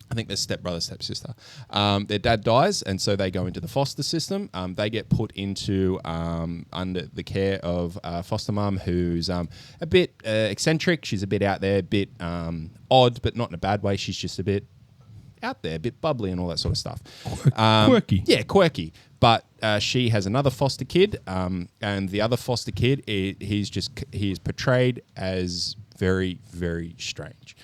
B: I think they're stepbrother, stepsister. Their dad dies, and so they go into the foster system. They get put into under the care of a foster mum who's a bit eccentric. She's a bit out there, a bit odd, but not in a bad way. She's just a bit out there, a bit bubbly and all that sort of stuff.
C: Quirky.
B: Yeah, quirky. But she has another foster kid, and the other foster kid, he is portrayed as very, very strange.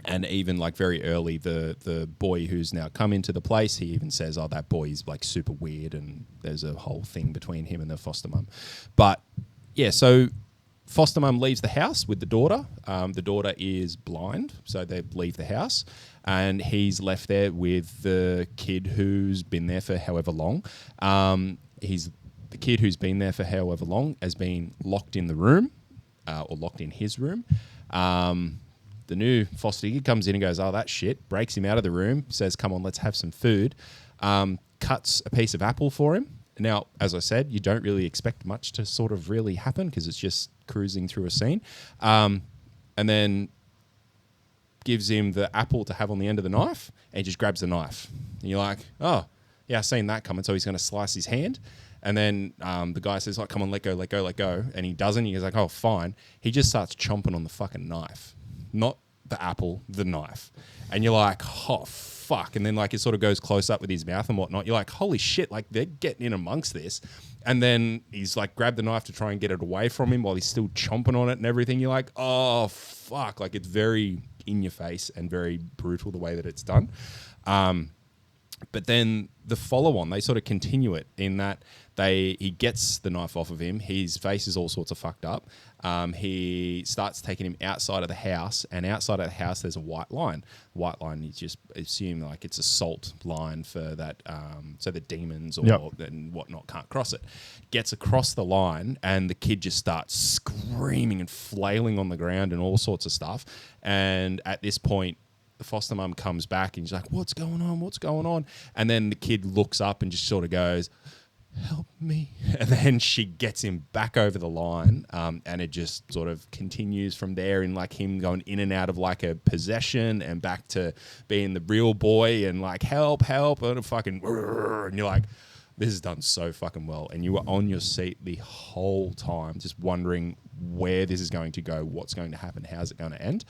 B: And even like very early, the boy who's now come into the place, he even says, "Oh, that boy is like super weird," and there's a whole thing between him and the foster mum. But yeah, so foster mum leaves the house with the daughter. The daughter is blind, so they leave the house, and he's left there with the kid who's been there for however long. The kid who's been there for however long has been locked in the room, or locked in his room. The new foster kid comes in and goes, "Oh, that shit," breaks him out of the room, says, "Come on, let's have some food," cuts a piece of apple for him. Now, as I said, you don't really expect much to sort of really happen because it's just cruising through a scene. And then gives him the apple to have on the end of the knife, and he just grabs the knife. And you're like, "Oh, yeah, I've seen that coming," so he's going to slice his hand. And then the guy says, "Oh, come on, let go, let go, let go." And he doesn't. He's like, "Oh, fine." He just starts chomping on the fucking knife. Not the apple, the knife. And you're like, "Oh, fuck." And then like it sort of goes close up with his mouth and whatnot. You're like, holy shit, like they're getting in amongst this. And then he's like grabbed the knife to try and get it away from him while he's still chomping on it and everything. You're like, oh, fuck. Like it's very in your face and very brutal the way that it's done. But then the follow-on, they sort of continue it in that he gets the knife off of him. His face is all sorts of fucked up. He starts taking him outside of the house, and outside of the house there's a white line. White line, you just assume like it's a salt line for that, so the demons and whatnot can't cross it. Gets across the line, and the kid just starts screaming and flailing on the ground and all sorts of stuff. And at this point, the foster mum comes back and she's like, "What's going on? What's going on?" And then the kid looks up and just sort of goes, "Help me." And then she gets him back over the line, and it just sort of continues from there in like him going in and out of like a possession and back to being the real boy and like, "Help, help," and and you're like, this is done so fucking well. And you were on your seat the whole time just wondering where this is going to go, what's going to happen, how's it going to end.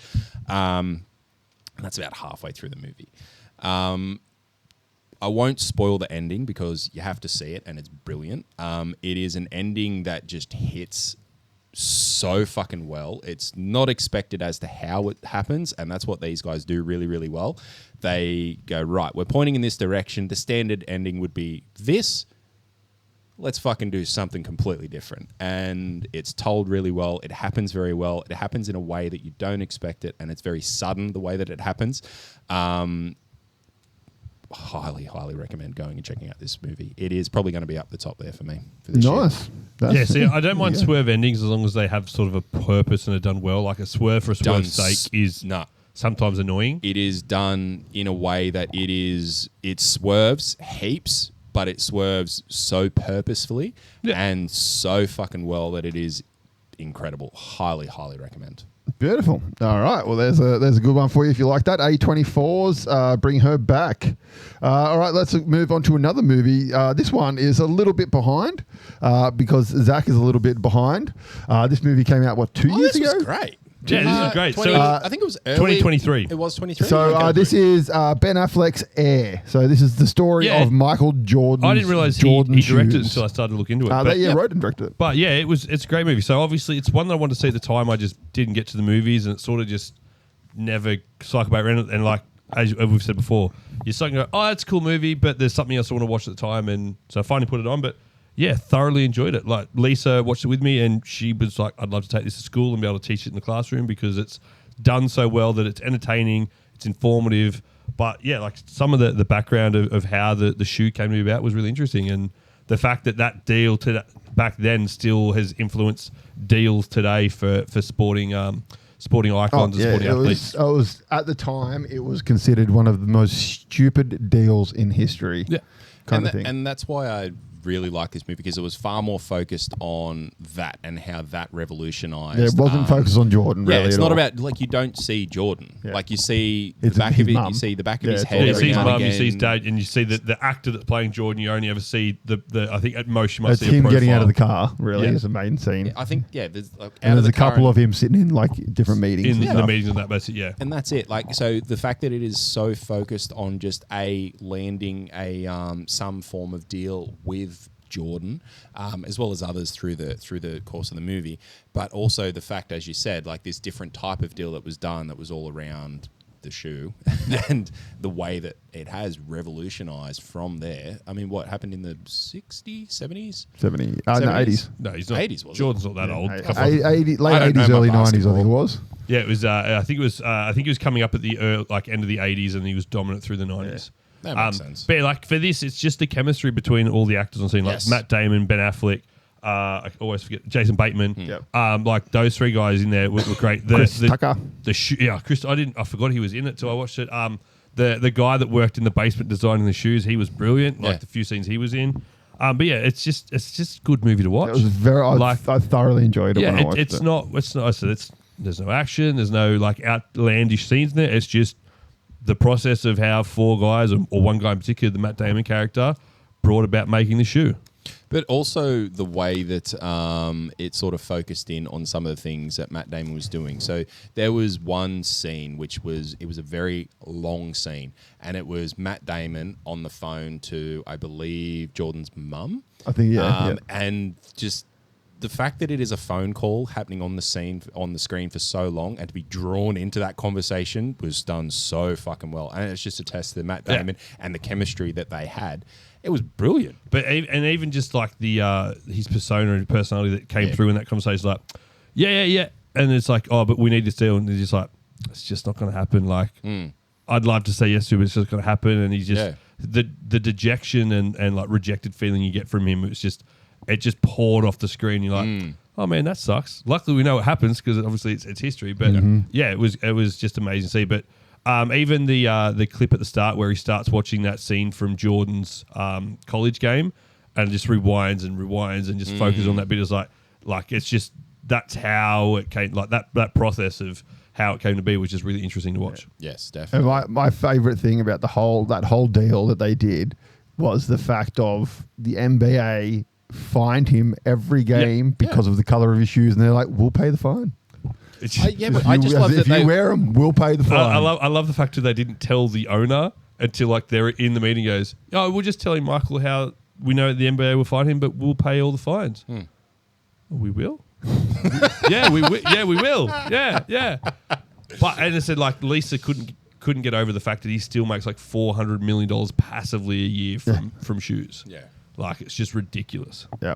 B: And that's about halfway through the movie. I won't spoil the ending because you have to see it and it's brilliant. It is an ending that just hits so fucking well. It's not expected as to how it happens, and that's what these guys do really, really well. They go, right, we're pointing in this direction. The standard ending would be this. Let's fucking do something completely different. And it's told really well. It happens very well. It happens in a way that you don't expect it, and it's very sudden the way that it happens. Highly, highly recommend going and checking out this movie. It is probably going to be up the top there for me. For this
A: Nice.
C: Yeah, see, I don't mind swerve endings as long as they have sort of a purpose and are done well. Like a swerve for a swerve's sake is sometimes annoying.
B: It is done in a way that it swerves heaps, but it swerves so purposefully and so fucking well that it is incredible. Highly, highly recommend.
A: Beautiful. All right. Well, there's a good one for you if you like that. A24's Bring Her Back. All right. Let's move on to another movie. This one is a little bit behind because Zach is a little bit behind. This movie came out, 2 years
B: this
A: ago?
B: was great.
C: Yeah, this is great.
B: 20,
C: So,
B: I think it was early.
C: 2023.
B: It was 23.
A: So this is Ben Affleck's Air. So this is the story
C: Yeah.
A: of Michael Jordan.
C: I didn't realize he directed it until I started to look into it. But,
A: They wrote and directed it.
C: but yeah, it's a great movie. So obviously it's one that I wanted to see at the time. I just didn't get to the movies, and it sort of just never cycled back around. And like as we've said before, you're starting to go, oh, it's a cool movie, but there's something else I want to watch at the time, and so I finally put it on. But yeah, thoroughly enjoyed it. Like Lisa watched it with me, and she was like, "I'd love to take this to school and be able to teach it in the classroom because it's done so well that it's entertaining, it's informative." But yeah, like some of the background of how the shoe came to be about was really interesting, and the fact that deal back then still has influenced deals today for sporting icons and sporting athletes.
A: It was at the time it was considered one of the most stupid deals in history.
C: Yeah.
A: Kind of thing.
B: And that's why I really like this movie because it was far more focused on that and how that revolutionized.
A: Yeah, it wasn't focused on Jordan.
B: Yeah,
A: really
B: it's
A: at
B: not
A: all.
B: about like you don't see Jordan.
A: Yeah.
B: Like you see
A: It's
B: the back
A: his
B: of it.
A: mum.
B: You see the back of
A: Yeah,
B: his
A: it's
B: head.
A: all
C: You
B: every
C: see his
B: now and
C: mum, you
B: again.
C: see his dad, and you see the actor that's playing Jordan. You only ever see the I think at most you might
A: It's
C: see a
A: him
C: profile.
A: getting out of the car. Really,
C: Yeah.
A: is the main scene.
B: I think there's like,
A: And there's a couple of him sitting in like different meetings.
C: in
A: and
C: the
A: stuff.
C: meetings and that. Basically, yeah.
B: And that's it. Like, so the fact that it is so focused on just landing a some form of deal with Jordan, as well as others through the course of the movie, but also the fact, as you said, like this different type of deal that was done that was all around the shoe and the way that it has revolutionized from there. I mean, what happened in the 60s, 70s?
A: 70. No,
B: 70s?
A: 80s.
C: No, he's not.
B: 80s, was it?
C: Jordan's not that old.
A: Late
C: Couple of-
A: 80s,
B: I don't know
A: 80s,
B: my
A: early 90s, I
B: basketball.
A: think it was.
C: Yeah, it was. I think it was. I think he was coming up at the end of the 80s, and he was dominant through the 90s.
B: That makes sense.
C: But like for this, it's just the chemistry between all the actors on scene, like
B: Yes.
C: Matt Damon, Ben Affleck. I always forget Jason Bateman.
A: Yep.
C: Like those three guys in there were great.
A: Chris Tucker.
C: Chris. I forgot he was in it till I watched it. The guy that worked in the basement designing the shoes, he was brilliant. Like
B: Yeah.
C: the few scenes he was in. But yeah, it's just a good movie to watch.
A: It was very. I thoroughly enjoyed it when I watched
C: it's
A: it.
C: not. It's not. I said there's no action. There's no like outlandish scenes in there. It's just the process of how four guys, or one guy in particular, the Matt Damon character, brought about making the shoe.
B: But also the way that it sort of focused in on some of the things that Matt Damon was doing. So there was one scene it was a very long scene, and it was Matt Damon on the phone to, I believe, Jordan's mum.
A: I think, yeah.
B: And just the fact that it is a phone call happening on the screen for so long, and to be drawn into that conversation was done so fucking well. And it's just a test to Matt Damon and the chemistry that they had. It was brilliant.
C: But even just like the his persona and personality that came through in that conversation, like yeah, and it's like, oh, but we need this deal, and they're just like, it's just not going to happen. Like I'd love to say yes to it, but it's just going to happen, and he's just the dejection and like rejected feeling you get from him. It just poured off the screen. You're like, oh man, that sucks. Luckily, we know what happens because obviously it's history. But yeah, it was just amazing to see. But even the clip at the start where he starts watching that scene from Jordan's college game and just rewinds and just focuses on that bit is like it's just that's how it came, like that process of how it came to be, which is really interesting to watch.
B: Yes,
A: And
B: definitely.
A: my favorite thing about that whole deal that they did was the fact of the NBA fined him every game because of the color of his shoes, and they're like, "We'll pay the fine.
C: It's
B: I just love that
A: If you wear them, we'll pay the fine."
C: I love the fact that they didn't tell the owner until like they're in the meeting. Goes, oh, we'll just tell Michael how we know the NBA will fine him, but we'll pay all the fines. We will. Yeah, we will. Yeah, we will. Yeah. But and I said like Lisa couldn't get over the fact that he still makes like $400 million passively a year from shoes.
B: Yeah.
C: Like it's just ridiculous.
A: Yeah,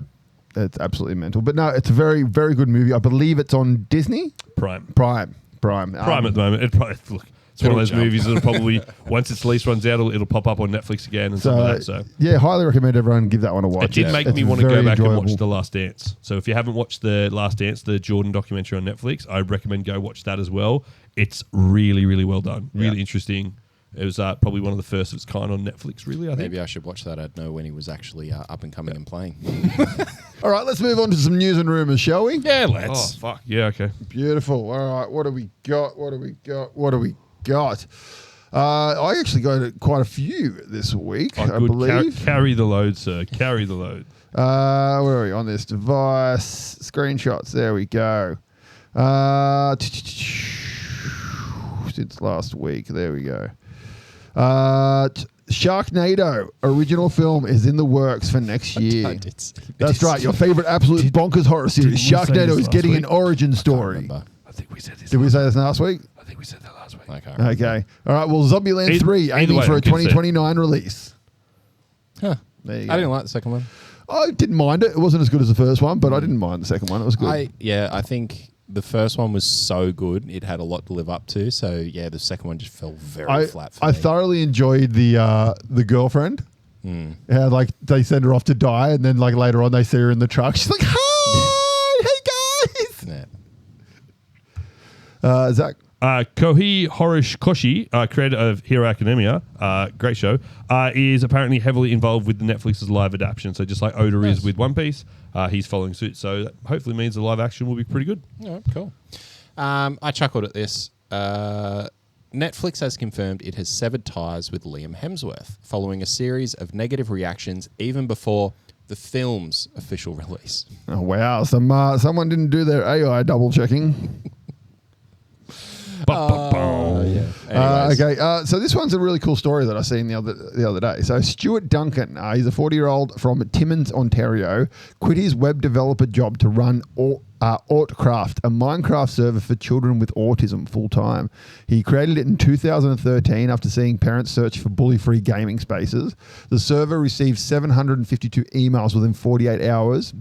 A: it's absolutely mental. But no, it's a very, very good movie. I believe it's on Disney
C: Prime
A: Prime.
C: at the moment. It's one of those
B: jump.
C: movies that'll probably once its lease runs out, it'll pop up on Netflix again and stuff like that. So
A: yeah, highly recommend everyone give that one a watch.
C: it did make
A: It's
C: me want to go
A: very
C: back and
A: enjoyable.
C: watch The Last Dance. So if you haven't watched The Last Dance, the Jordan documentary on Netflix, I recommend go watch that as well. It's really, really well done. Really interesting. It was probably one of the first of its kind on Netflix, really, I think.
B: Maybe I should watch that. I'd know when he was actually up and coming and playing.
A: All right, let's move on to some news and rumors, shall we?
B: Yeah,
C: Oh,
B: let's.
C: fuck. Yeah, okay.
A: Beautiful. All right, what do we got? I actually got quite a few this week, I
C: good.
A: believe.
C: Carry the load, sir. Carry the load.
A: Where are we on this device? Screenshots. There we go. Since last week. There we go. Sharknado original film is in the works for next year. That's right. Your favorite absolute bonkers horror series,
C: didn't we say
A: Sharknado,
C: this
A: is
C: last
A: getting
C: week?
A: an origin story.
B: Remember.
C: I think we said this.
A: Did we say this last week?
C: I think we said that last week.
B: I can't remember.
A: Okay. All right. Well, Zombieland 3
C: either
A: aiming
C: way,
A: for a
C: I'm good to see it.
A: 2029 release.
B: Huh.
A: There you
B: I
A: go.
B: didn't like the second one.
A: I didn't mind it. It wasn't as good as the first one, but I didn't mind the second one. It was good.
B: I think the first one was so good; it had a lot to live up to. So yeah, the second one just fell very flat for
A: I
B: me.
A: thoroughly enjoyed the girlfriend. How like they send her off to die, and then like later on they see her in the truck. She's like, "Hi, hey guys."
B: Yeah.
A: Zach.
C: Kohei Horikoshi, creator of Hero Academia, great show, is apparently heavily involved with the Netflix's live adaptation. So just like Oda is with One Piece, he's following suit. So that hopefully means the live action will be pretty good.
B: All right, cool. I chuckled at this. Netflix has confirmed it has severed ties with Liam Hemsworth following a series of negative reactions even before the film's official release.
A: Oh wow! Someone didn't do their AI double checking.
B: Anyways.
A: Okay, so this one's a really cool story that I seen the other day. So Stuart Duncan, he's a 40-year-old from Timmins, Ontario, quit his web developer job to run Ortcraft, a Minecraft server for children with autism, full time. He created it in 2013 after seeing parents search for bully-free gaming spaces. The server received 752 emails within 48 hours.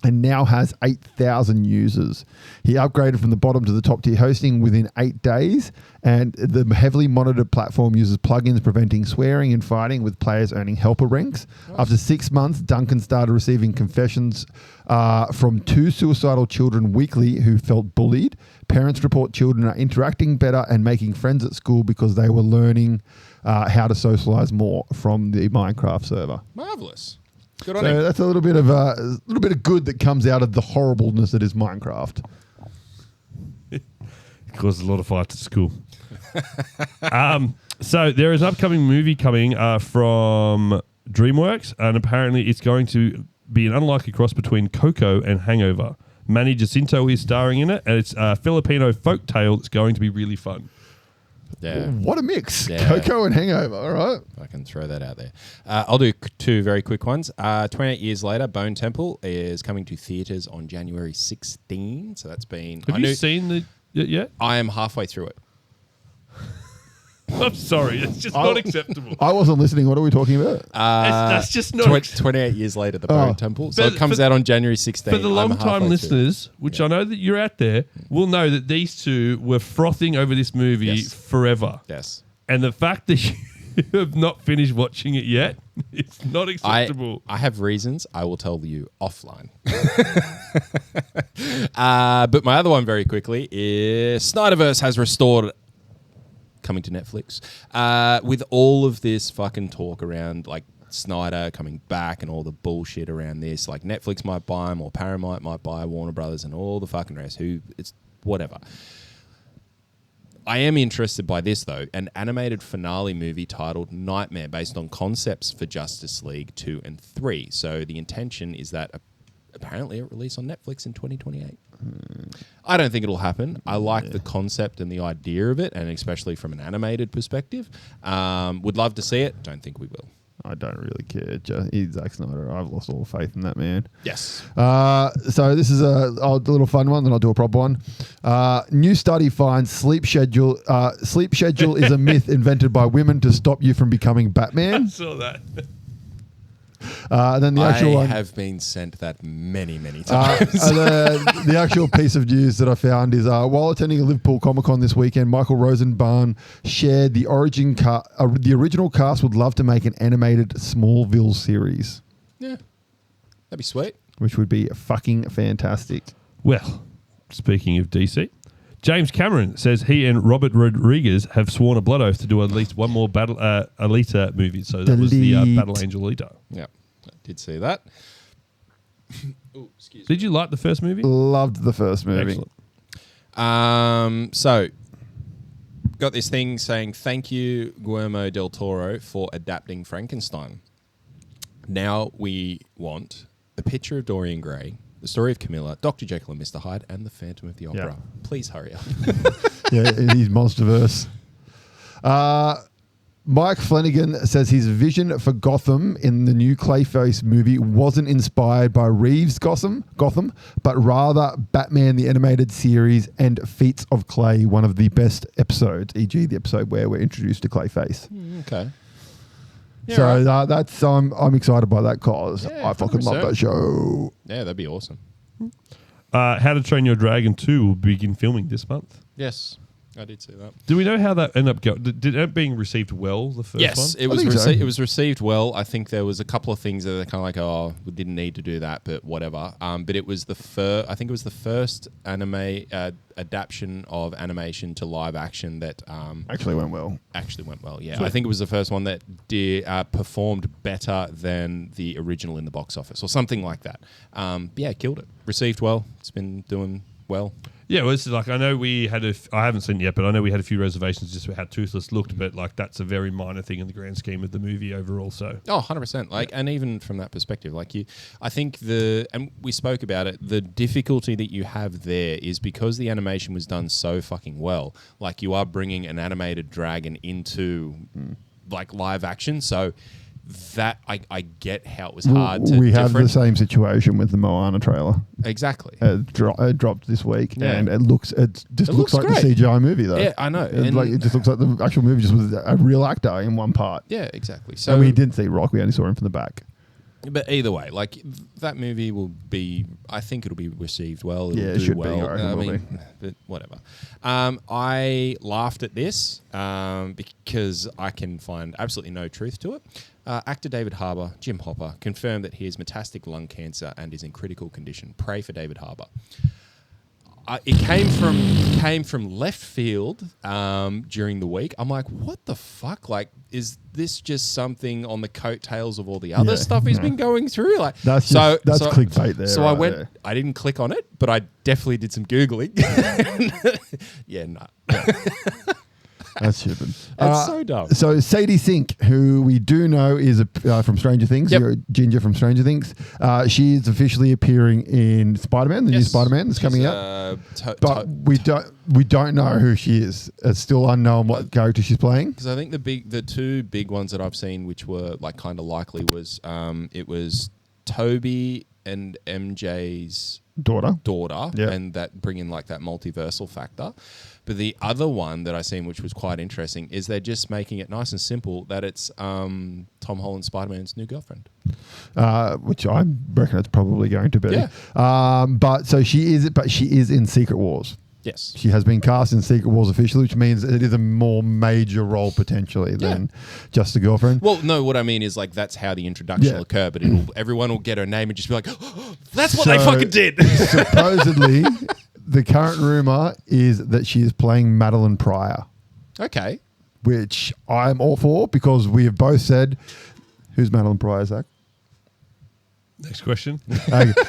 A: And now has 8,000 users. He upgraded from the bottom to the top tier hosting within 8 days, and the heavily monitored platform uses plugins preventing swearing and fighting, with players earning helper ranks. After 6 months, Duncan started receiving confessions from 2 suicidal children weekly who felt bullied. Parents report children are interacting better and making friends at school because they were learning how to socialize more from the Minecraft server.
B: Marvelous. Good on
A: So
B: him.
A: that's a little bit of good that comes out of the horribleness that is Minecraft.
C: It caused a lot of fights at school. So there is an upcoming movie coming from DreamWorks, and apparently it's going to be an unlikely cross between Coco and Hangover. Manny Jacinto is starring in it, and it's a Filipino folk tale that's going to be really fun.
B: Yeah.
A: What a mix.
B: Yeah.
A: Coco and Hangover, all right.
B: I can throw that out there. I'll do 2 very quick ones. 28 years later, Bone Temple is coming to theatres on January 16. So that's been...
C: Have you seen it yet?
B: I am halfway through it.
C: I'm sorry, it's just not acceptable.
A: I wasn't listening. What are we talking about?
C: That's just not
B: 28 years later, the Bone Temple. So it comes out on January 16.
C: For the
B: I'm
C: long-time
B: halfway
C: listeners, which I know that you're out there, will know that these two were frothing over this movie
B: Yes.
C: forever.
B: Yes.
C: And the fact that you have not finished watching it yet, it's not acceptable.
B: I have reasons. I will tell you offline. But my other one very quickly is Snyderverse has restored, coming to Netflix, with all of this fucking talk around like Snyder coming back and all the bullshit around this. Like Netflix might buy him or Paramount might buy Warner Brothers and all the fucking rest. It's whatever. I am interested by this, though, an animated finale movie titled Nightmare, based on concepts for Justice League 2 and 3. So the intention is that apparently it release on Netflix in 2028. I don't think it'll happen. I like the concept and the idea of it, and especially from an animated perspective. Would love to see it. Don't think we will.
A: I don't really care. He's Zack Snyder. I've lost all faith in that man.
B: Yes.
A: So this is a little fun one, then I'll do a proper one. New study finds sleep schedule is a myth invented by women to stop you from becoming
C: I
A: Batman.
C: saw that.
A: Then the actual
B: I
A: one.
B: have been sent that many, many times.
A: The actual piece of news that I found is while attending a Liverpool Comic Con this weekend, Michael Rosenbaum shared the the original cast would love to make an animated Smallville series,
B: Yeah. That'd be sweet.
A: which would be fucking fantastic.
C: Well, speaking of DC, James Cameron says he and Robert Rodriguez have sworn a blood oath to do at least one more Alita movie. So that was the
A: Delete.
C: Battle Angel Alita.
B: Yeah. I did see that. Ooh, excuse me.
C: Did you like the first movie?
A: Loved the first movie.
C: Excellent.
B: So, got this thing saying, thank you, Guillermo del Toro, for adapting Frankenstein. Now we want a picture of Dorian Gray, the story of Camilla, Dr. Jekyll and Mr. Hyde, and the Phantom of the Opera.
A: Yeah.
B: Please hurry up.
A: Yeah, in his Monsterverse. Mike Flanagan says his vision for Gotham in the new Clayface movie wasn't inspired by Reeves' Gotham, but rather Batman the Animated Series and Feats of Clay, one of the best episodes, e.g. the episode where we're introduced to Clayface.
B: Okay. Yeah,
A: So
B: right.
A: that's I'm excited by that because
B: Yeah,
A: I fucking love
B: 100%.
A: that show.
B: Yeah, that'd be awesome.
C: How to Train Your Dragon 2 will begin filming this month.
B: Yes, I did see that.
C: Do we know how that ended up going? Did it end up being received well, the first
B: Yes,
C: one?
B: it was.
A: think so.
B: It was received well. I think there was a couple of things that they're kind of like, oh, we didn't need to do that, but whatever. But it was I think it was the first anime adaptation of animation to live action that
A: Actually went well.
B: actually went well. Yeah, I think it was the first one that performed better than the original in the box office or something like that. Yeah, killed it. Received well. It's been doing well.
C: Yeah, well, this is like, I know we had I haven't seen it yet, but I know we had a few reservations just with how Toothless looked, but like that's a very minor thing in the grand scheme of the movie overall. So
B: Oh, 100%. Like, and even from that perspective, like I think and we spoke about it, the difficulty that you have there is because the animation was done so fucking well, like you are bringing an animated dragon into like live action. So that I get how it was hard to
A: We have
B: different.
A: the same situation with the Moana trailer.
B: Exactly.
A: It dropped this week,
B: Yeah.
A: and it looks
B: looks
A: like
B: great.
A: the CGI movie though.
B: Yeah, I know.
A: It just looks like the actual movie just was a real actor in one part.
B: Yeah, exactly.
A: So
B: So
A: we didn't see Rock; we only saw him from the back.
B: But either way, like that movie will be, I think it'll be received well. It'll
A: Yeah, it
B: do
A: should be,
B: well.
A: I reckon it will be.
B: But whatever. I laughed at this because I can find absolutely no truth to it. Actor David Harbour, Jim Hopper, confirmed that he has metastatic lung cancer and is in critical condition. Pray for David Harbour. It came from left field during the week. I'm like, what the fuck? Like, is this just something on the coattails of all the other
A: Yeah,
B: stuff he's
A: no.
B: been going through? Like,
A: That's clickbait there.
B: So I
A: right
B: went.
A: there.
B: I didn't click on it, but I definitely did some googling. Yeah, no.
A: That's stupid.
B: That's so dumb.
A: So Sadie Sink, who we do know is from Stranger Things,
B: Yep.
A: Ginger from Stranger Things, she is officially appearing in Spider-Man, the new
B: Yes.
A: Spider-Man that's coming out. But we don't know who she is. It's still unknown what character she's playing.
B: Because I think the two big ones that I've seen, which were like kind of likely, was it was Toby and MJ's
A: Daughter.
B: daughter, and that bring in like that multiversal factor. But the other one that I seen, which was quite interesting, is they're just making it nice and simple that it's Tom Holland Spider-Man's new girlfriend.
A: Which I reckon it's probably going to be.
B: Yeah.
A: But she is in Secret Wars.
B: Yes.
A: She has been cast in Secret Wars officially, which means it is a more major role potentially than just a girlfriend.
B: Well, no, what I mean is like that's how the introduction
A: Yeah.
B: will occur, but everyone will get her name and just be like, oh, that's what they fucking did.
A: Supposedly, the current rumor is that she is playing Madeline Pryor,
B: Okay.
A: which I'm all for because we have both said, who's Madeline Pryor, Zach?
C: next question.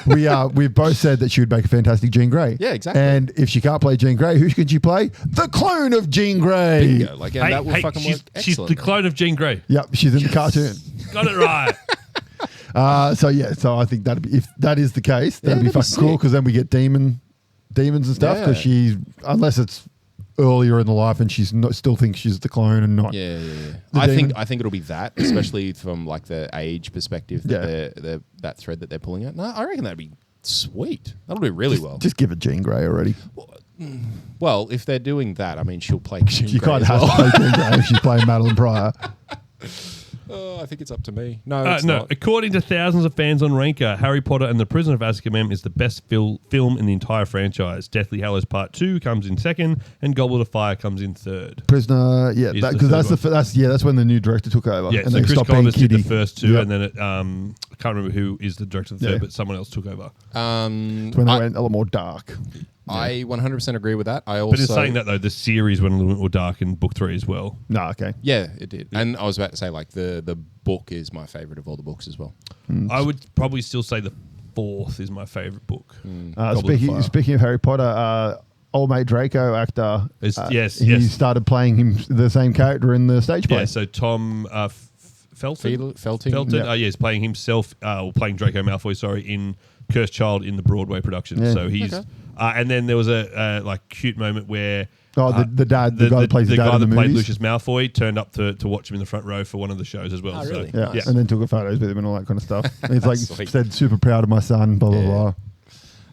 A: We've both said that she would make a fantastic Jean Grey.
B: Yeah, exactly.
A: And if she can't play Jean Grey, who can she play? The clone of Jean Grey.
B: Bingo. Like, and that will fucking work
C: she's
B: excellently.
C: the clone of Jean Grey.
A: Yep, she's in the cartoon.
C: Got it right.
A: So I think if that is the case, that'd be
B: that'd be
A: fucking cool
B: sick.
A: because then we get demons and stuff because she's, unless it's earlier in the life and still thinks she's the clone and not.
B: Yeah.
A: The
B: I
A: demon.
B: think it'll be that, especially from like the age perspective that that thread that they're pulling out. No, I reckon that'd be sweet. That'll do really well.
A: Just give it Jean Grey already.
B: Well, if they're doing that, I mean, she'll play Jean
A: She
B: Grey
A: kind
B: as
A: of has
B: well.
A: to play Jean Grey if she's playing Madeline Pryor.
B: I think it's up to me. No, it's
C: No,
B: not.
C: according to thousands of fans on Ranker, Harry Potter and the Prisoner of Azkaban is the best film in the entire franchise. Deathly Hallows Part 2 comes in second, and Goblet of Fire comes in third.
A: Prisoner, yeah,
C: Is
A: because
C: the
A: that's
C: third
A: that's when the new director took over.
C: Yeah,
A: and
C: so
A: they
C: Chris
A: stopped being
C: Columbus did the
A: kiddie.
C: first two,
A: Yep.
C: and then I can't remember who is the director of the third, but someone else took over.
A: It's when they went a lot more dark.
B: I 100% agree with that. I also,
C: But in saying that, though, the series went a little bit more dark in book 3 as well.
A: No, okay.
B: yeah, it did. And I was about to say, like, the book is my favorite of all the books as well.
C: I would probably still say the 4th is my favourite book. Goblet of Fire.
A: Speaking of Harry Potter, old mate Draco actor, he started playing him the same character in the stage play.
C: Yeah, so Tom Felton.
B: Felton?
C: He's playing himself, or playing Draco Malfoy, in Cursed Child in the Broadway production.
A: Yeah.
C: So he's, and then there was a cute moment where
A: the guy that plays the dad in the
C: played
A: movies.
C: Lucius Malfoy turned up to watch him in the front row for one of the shows as well.
B: Oh, really?
C: So,
A: Yeah, and then took photos with him and all that kind of stuff. And he's like
B: Sweet.
A: said, super proud of my son, blah blah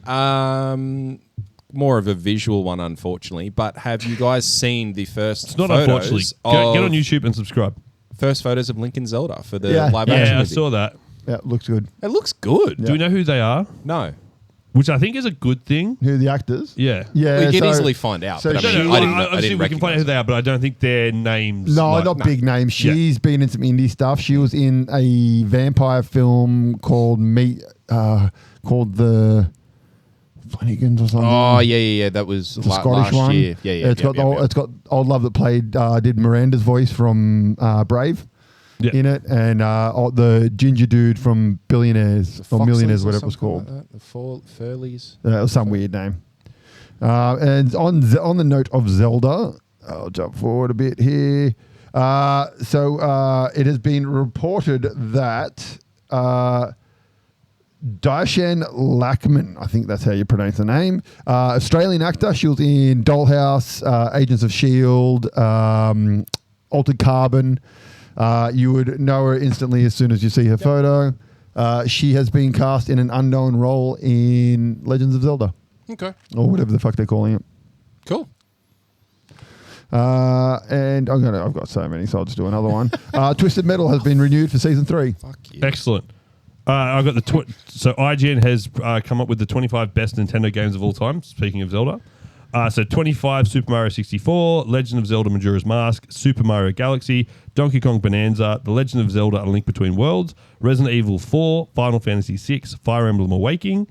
A: blah.
B: More of a visual one, unfortunately. But have you guys seen the first?
C: It's not
B: photos
C: unfortunately. Get on YouTube and subscribe.
B: First photos of Link and Zelda for the
A: Yeah.
B: live action
C: Yeah, I
B: movie.
C: saw that.
A: Yeah, looks good.
B: It looks good.
C: Do we know who they are?
B: No,
C: Which I think is a good thing.
A: Who are the actors?
C: Yeah.
A: Yeah,
B: we can
A: so-
B: easily find out.
A: so
B: But I
A: she-
B: mean,
A: No,
B: I didn't.
C: Obviously, we can find out who they are, but I don't think their names.
A: No,
C: like-
A: not big names. She's been in some indie stuff. She was in a vampire film called the Flanagans or something.
B: Oh yeah. That was
A: the Scottish
B: last
A: one.
B: year. Yeah.
A: It's got Old Love that did Miranda's voice from Brave in it, and the ginger dude from Billionaires or Millionaires, whatever it was called.
B: Like that. The Furleys.
A: It was some weird name. And on the note of Zelda, I'll jump forward a bit here. So it has been reported that Darshan Lackman, I think that's how you pronounce the name, Australian actor. She was in Dollhouse, Agents of S.H.I.E.L.D., Altered Carbon. You would know her instantly as soon as you see her photo. She has been cast in an unknown role in Legends of Zelda.
B: Okay.
A: Or whatever the fuck they're calling it.
B: Cool.
A: And I've got so many, so I'll just do another one. Twisted Metal has been renewed for season 3.
B: Fuck you.
C: Excellent. I've got so IGN has come up with the 25 best Nintendo games of all time. Speaking of Zelda, so 25 Super Mario 64, Legend of Zelda: Majora's Mask, Super Mario Galaxy, Donkey Kong Bonanza, The Legend of Zelda: A Link Between Worlds, Resident Evil 4, Final Fantasy 6, Fire Emblem Awakening,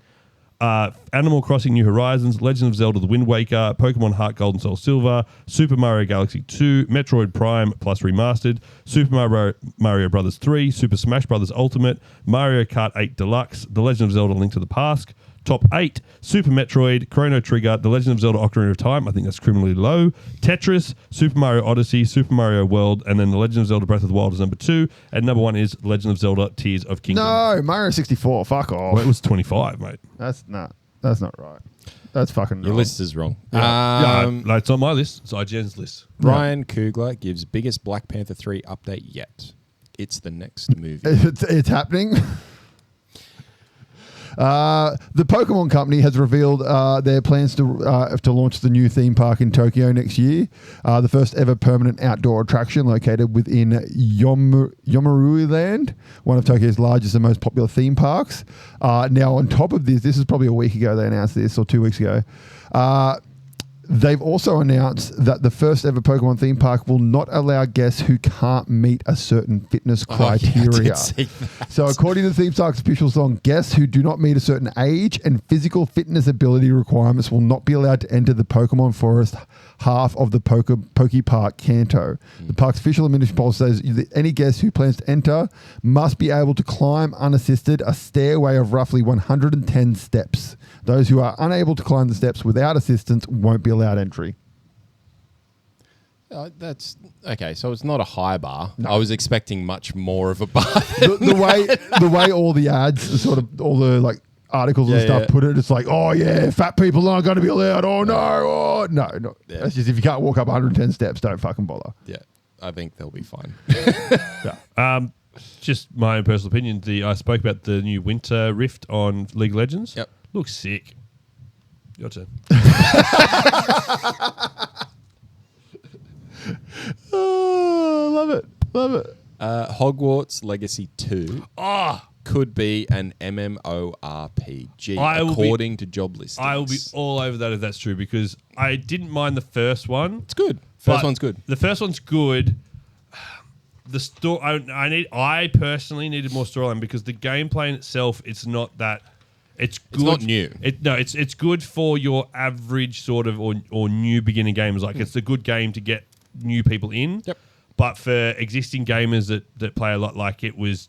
C: Animal Crossing: New Horizons, Legend of Zelda: The Wind Waker, Pokemon Heart Gold and Soul Silver, Super Mario Galaxy 2, Metroid Prime plus Remastered, Super Mario Bros. 3, Super Smash Bros. Ultimate, Mario Kart 8 Deluxe, The Legend of Zelda: Link to the Past. Top 8, Super Metroid, Chrono Trigger, The Legend of Zelda: Ocarina of Time, I think that's criminally low, Tetris, Super Mario Odyssey, Super Mario World, and then The Legend of Zelda: Breath of the Wild is number 2, and number 1 is Legend of Zelda: Tears of Kingdom.
A: No, Mario 64. Fuck off.
C: Well, it was 25, mate.
A: That's not right. That's fucking
B: Your
A: wrong.
B: list is wrong.
C: No, it's on my list. It's IGN's list.
B: Ryan Coogler gives biggest Black Panther 3 update yet. It's the next movie.
A: It's happening. The Pokemon Company has revealed their plans to launch the new theme park in Tokyo next year. The first ever permanent outdoor attraction located within Yomiuri Land, one of Tokyo's largest and most popular theme parks. Now, on top of this is probably a week ago they announced this, or 2 weeks ago. They've also announced that the first ever Pokemon theme park will not allow guests who can't meet a certain fitness criteria.
B: Oh, I did see that.
A: So according to the theme park's official song, guests who do not meet a certain age and physical fitness ability requirements will not be allowed to enter the Pokemon Forest half of the Poke Park Kanto. The park's official administrative policy says that any guest who plans to enter must be able to climb unassisted a stairway of roughly 110 steps. Those who are unable to climb the steps without assistance won't be allowed entry.
B: That's okay. So it's not a high bar. No. I was expecting much more of a bar.
A: The way all the ads, sort of all the like articles and stuff put it, it's like, oh yeah, fat people aren't going to be allowed. Oh no, no.
B: Yeah.
A: That's just if you can't walk up 110 steps, don't fucking bother.
B: Yeah, I think they'll be fine.
C: Just my own personal opinion. I spoke about the new Winter Rift on League of Legends.
B: Yep.
C: Looks sick. Your turn.
A: Oh, love it.
B: Hogwarts Legacy 2 could be an MMORPG, according to job listings.
C: I will be all over that if that's true, because I didn't mind the first one.
B: It's good. First one's good.
C: The first one's good. The story, I personally needed more storyline, because the gameplay in itself, it's not that. It's good.
B: It's not new.
C: It's good for your average sort of or new beginner gamers. Like it's a good game to get new people in.
B: Yep.
C: But for existing gamers that play a lot, like it's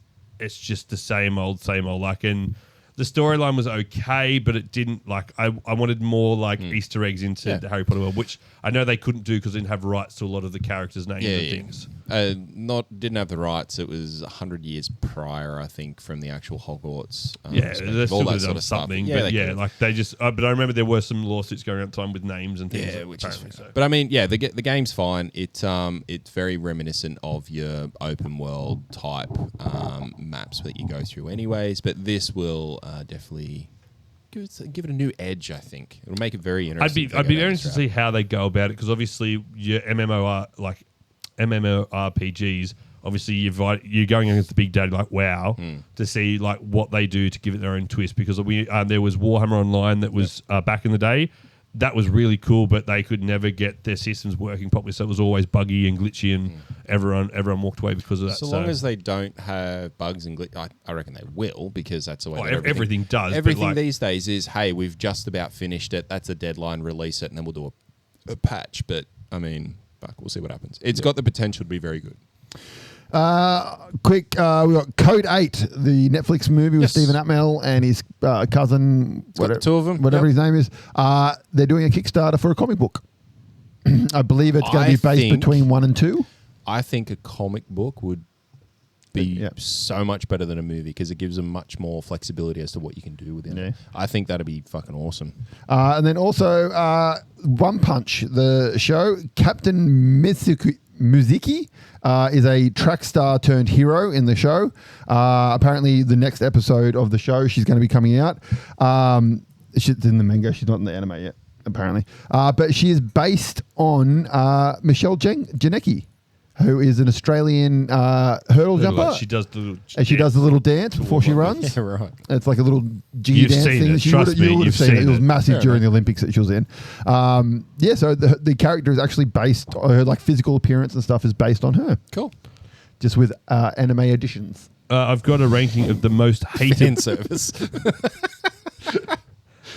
C: just the same old. Like, and the storyline was okay, but it didn't like. I wanted more like Easter eggs into the Harry Potter world, which I know they couldn't do because they didn't have rights to a lot of the characters' names and things.
B: Didn't have the rights. It was 100 years prior, I think, from the actual Hogwarts.
C: They still could have done something, but like they just. But I remember there were some lawsuits going around at the time with names and things.
B: Yeah, which is fair. So. But I mean, the game's fine. It's very reminiscent of your open world type maps that you go through, anyways. But this will definitely give it a new edge. I think it'll make it very interesting.
C: I'd be very interested to see how they go about it because obviously your MMORPGs. Obviously, you're going against the big daddy like WoW to see like what they do to give it their own twist. Because there was Warhammer Online that was back in the day. That was really cool, but they could never get their systems working properly. So it was always buggy and glitchy, and everyone walked away because of that.
B: So long as they don't have bugs and glitch, I reckon they will, because that's the way
C: everything does.
B: Everything these days is, hey, we've just about finished it. That's a deadline. Release it, and then we'll do a patch. But I mean, we'll see what happens. It's got the potential to be very good.
A: We got Code 8, the Netflix movie with Stephen Amell and his cousin,
B: the two of them.
A: Whatever his name is. They're doing a Kickstarter for a comic book. I believe it's going to be based between 1 and 2.
B: I think a comic book would be so much better than a movie because it gives them much more flexibility as to what you can do within it. I think that'd be fucking awesome.
A: And then also One Punch, the show, Captain Muziki is a track star turned hero in the show. Apparently, the next episode of the show, she's going to be coming out. She's in the manga. She's not in the anime yet, apparently. But she is based on Michelle Janecki, who is an Australian hurdle jumper.
C: She does the
A: little dance before she runs.
B: Yeah, right.
A: It's like a little jiggy dance thing.
C: You would have seen it.
A: It was massive during the Olympics that she was in. So the character is actually based, her like physical appearance and stuff is based on her.
B: Cool.
A: Just with anime additions.
C: I've got a ranking of the most hated
B: service.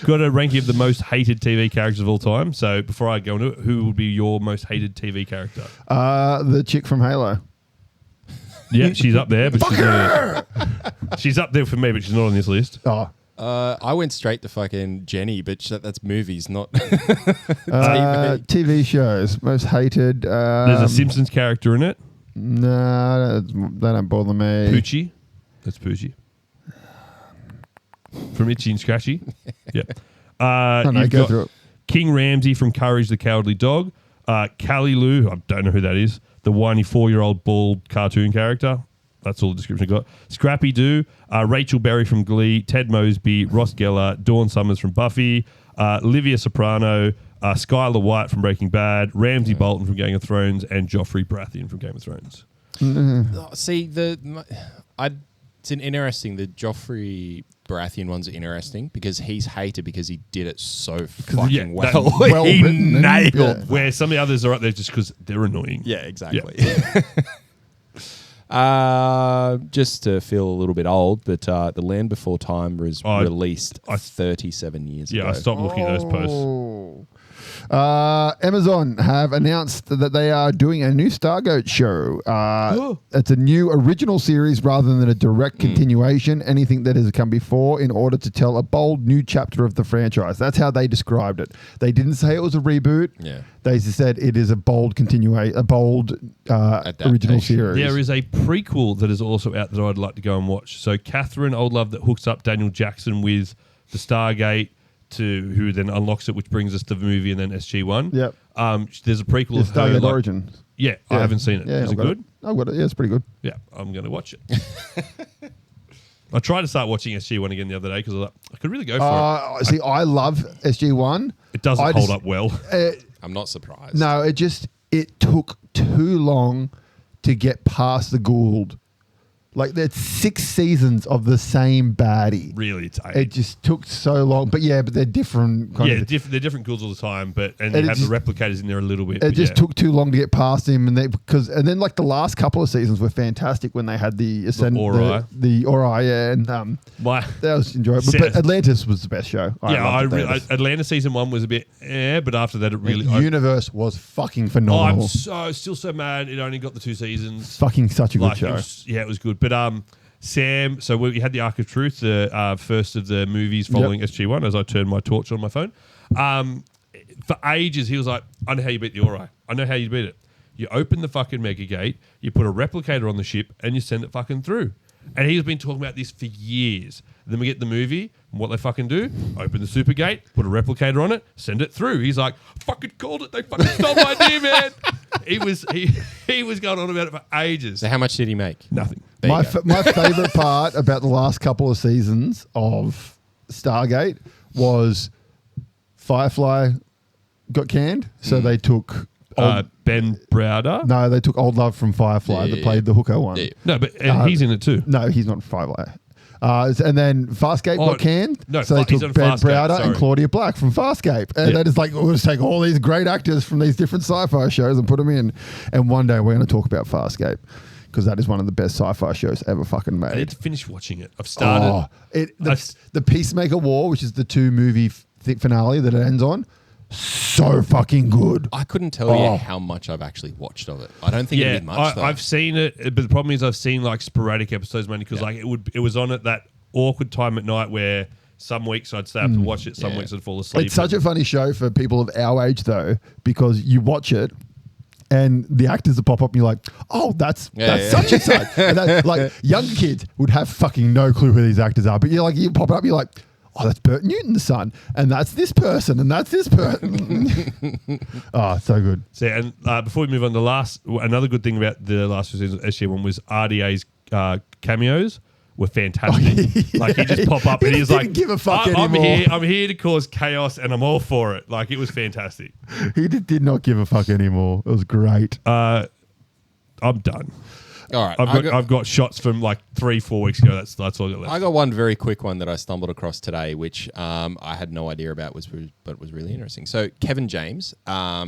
C: Got a ranking of the most hated TV characters of all time. So before I go into it, who would be your most hated TV character?
A: The chick from Halo.
C: Yeah, she's up there, but she's up there for me, but she's not on this list.
A: Oh.
B: I went straight to fucking Jenny, but that's movies, not
A: TV shows. Most hated.
C: There's a Simpsons character in it.
A: No, they don't bother me.
C: Poochie. That's Poochie. From Itchy and Scratchy. Yeah. You've
A: go
C: got
A: through it.
C: King Ramsay from Courage the Cowardly Dog. Callie Lou, I don't know who that is. The whiny 4-year-old bald cartoon character. That's all the description I got. Scrappy Doo. Rachel Berry from Glee. Ted Mosby. Ross Geller. Dawn Summers from Buffy. Livia Soprano. Skylar White from Breaking Bad. Ramsay Bolton from Game of Thrones. And Joffrey Baratheon from Game of Thrones.
B: See, it's an interesting. The Joffrey Baratheon ones are interesting because he's hated because he did it so fucking well.
C: He nailed. Yeah. Where some of the others are up there just because they're annoying.
B: Yeah, exactly. Just to feel a little bit old, but The Land Before Time was released 37 years ago.
C: Yeah, I stopped looking at those posts.
A: Amazon have announced that they are doing a new Stargate show. It's a new original series rather than a direct continuation, anything that has come before, in order to tell a bold new chapter of the franchise. That's how they described it. They didn't say it was a reboot.
B: Yeah.
A: They just said it is a bold original series.
C: There is a prequel that is also out that I'd like to go and watch. So Catherine Oldlove that hooks up Daniel Jackson with the Stargate, who then unlocks it, which brings us to the movie and then SG-1.
A: Yep.
C: There's a prequel of
A: Stargate
C: her.
A: Origin.
C: Yeah, I haven't seen it.
A: Yeah,
C: is it good?
A: I've got it. Yeah, it's pretty good.
C: Yeah, I'm going to watch it. I tried to start watching SG-1 again the other day because I could really go for it.
A: See, I love SG-1.
C: It doesn't hold up well.
B: I'm not surprised.
A: No, it took too long to get past the Gould. Like, there's 6 seasons of the same baddie.
C: Really, it's 8.
A: It just took so long. But they're different.
C: They're different Goulds all the time, and you have the replicators in there a little bit.
A: It just took too long to get past him, and then like the last couple of seasons were fantastic when they had the Ori, and that was enjoyable. But Atlantis was the best show.
C: Atlantis season 1 was a bit, but after that it really.
A: The universe was fucking phenomenal.
C: I'm still so mad. It only got the 2 seasons.
A: Fucking such a good show.
C: It was good. But Sam, so we had the Arc of Truth, the first of the movies following SG1, as I turned my torch on my phone. For ages, he was like, I know how you beat the Ori. I know how you beat it. You open the fucking Mega Gate, you put a replicator on the ship, and you send it fucking through. And he's been talking about this for years. Then we get the movie, and what they fucking do, open the Super Gate, put a replicator on it, send it through. He's like, fucking called it. They fucking stole my idea, man. He was going on about it for ages.
B: So how much did he make?
C: Nothing.
A: My favorite part about the last couple of seasons of Stargate was Firefly got canned, so they took
C: Ben Browder.
A: no, they took Old Love from Firefly that played the hooker one.
B: Yeah.
C: No, but he's in it too.
A: No, he's not Firefly. And then Farscape got canned,
C: no,
A: so they
C: he's
A: took
C: on
A: Ben
C: Farscape,
A: Browder and
C: sorry.
A: Claudia Black from Farscape. And they're just like, we'll just take all these great actors from these different sci-fi shows and put them in. And one day we're going to talk about Farscape because that is one of the best sci-fi shows ever fucking made.
C: I need to finish watching it. I've started.
A: The Peacemaker War, which is the 2-movie finale that it ends on, so fucking good.
B: I couldn't tell you how much I've actually watched of it. I don't think it did much, though.
C: I've seen it, but the problem is I've seen like sporadic episodes mainly because like it was on at that awkward time at night where some weeks I'd stay up to watch it, some weeks I'd fall asleep.
A: It's such a funny show for people of our age, though, because you watch it and the actors will pop up and you're like, oh, that's such and such. And that, like, young kids would have fucking no clue who these actors are, but you're like, you pop up, you're like, oh, that's Bert Newton's son, and that's this person, and that's this person. Oh, so good.
C: So, and before we move on, another good thing about the last two seasons of SG1 was RDA's cameos were fantastic. Like he just pop up and he's like,
A: give a fuck
C: I'm
A: anymore.
C: I'm here to cause chaos and I'm all for it. Like it was fantastic.
A: He did not give a fuck anymore. It was great.
C: I'm done.
B: All right.
C: I've got shots from like 3-4 weeks ago. That's all I got left.
B: I got one very quick one that I stumbled across today, which I had no idea about, but was really interesting. So Kevin James,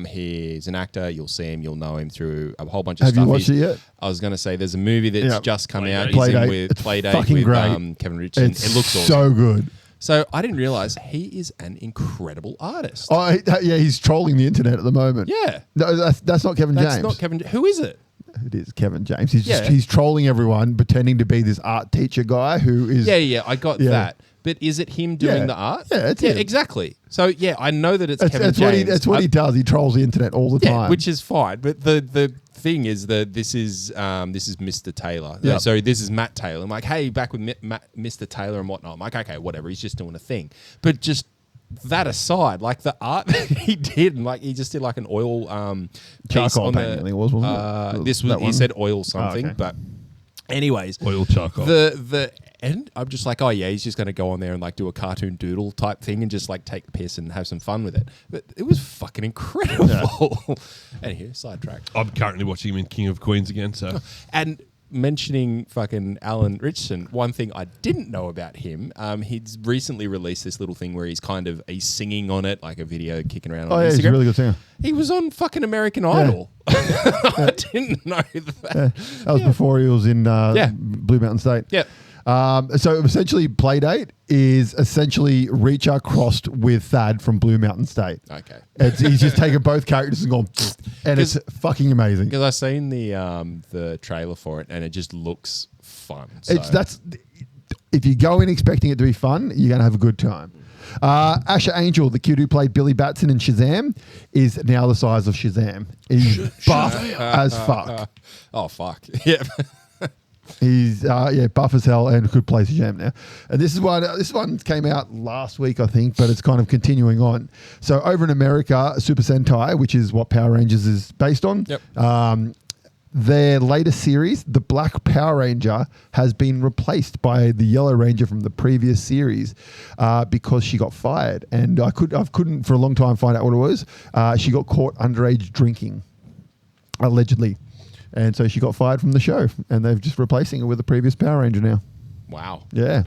B: he's an actor. You'll see him, you'll know him through a whole bunch of stuff.
A: Have you watched it yet?
B: I was going to say there's a movie that's just come out.
C: Playdate.
B: He's in
A: Playdate.
B: with
A: It's
B: Playdate
A: fucking
B: with
A: great.
B: Kevin Richardson.
A: It's
B: It looks awesome.
A: so good.
B: So I didn't realize he is an incredible artist.
A: Oh, yeah, he's trolling the internet at the moment.
B: Yeah.
A: No, that's not Kevin
B: That's
A: James.
B: not Kevin. Who is it?
A: It is Kevin James. He's
B: Yeah.
A: he's trolling everyone, pretending to be this art teacher guy who is.
B: Yeah, I got that. But is it him doing
A: Yeah.
B: the art?
A: Yeah, it's him.
B: exactly. So yeah, I know that it's Kevin
A: That's
B: James.
A: that's what he does. He trolls the internet all the time.
B: which is fine. But the thing is that this is Mr. Taylor.
A: Yep.
B: Sorry, this is Matt Taylor. I'm like, hey, back with Mr. Taylor and whatnot. I'm like, okay, whatever. He's just doing a thing. But just that aside, like the art that he did, and like he just did like an oil piece
A: Charcoal
B: on
A: painting, I think it was, wasn't it?
B: This was
A: That
B: he
A: one?
B: said oil something,
A: okay.
B: but anyways,
C: Oil charcoal.
B: The end, I'm just like, oh yeah, he's just going to go on there and like do a cartoon doodle type thing and just like take the piss and have some fun with it. But it was fucking incredible. Anywho, sidetrack.
C: I'm currently watching him in King of Queens again. So
B: And mentioning fucking Alan Richardson, one thing I didn't know about him, he's recently released this little thing where he's singing on it, like a video kicking around on
A: yeah,
B: Instagram.
A: he's a really good singer.
B: He was on fucking American Idol. I didn't know that.
A: That was before he was in Blue Mountain State.
B: Yeah.
A: So essentially, Playdate is essentially Reacher crossed with Thad from Blue Mountain State.
B: Okay.
A: He's just taken both characters and gone, and it's fucking amazing.
B: Because I've seen the trailer for it and it just looks fun. So.
A: If you go in expecting it to be fun, you're going to have a good time. Asher Angel, the kid who played Billy Batson in Shazam, is now the size of Shazam. He's buff as fuck.
B: Oh, fuck. Yeah.
A: He's buff as hell and could play Shazam now. And this one came out last week, I think, but it's kind of continuing on. So over in America, Super Sentai, which is what Power Rangers is based on, their latest series, the Black Power Ranger, has been replaced by the Yellow Ranger from the previous series because she got fired. And I couldn't for a long time find out what it was. She got caught underage drinking, allegedly. And so she got fired from the show, and they're just replacing her with the previous Power Ranger now.
B: Wow.
A: Yeah.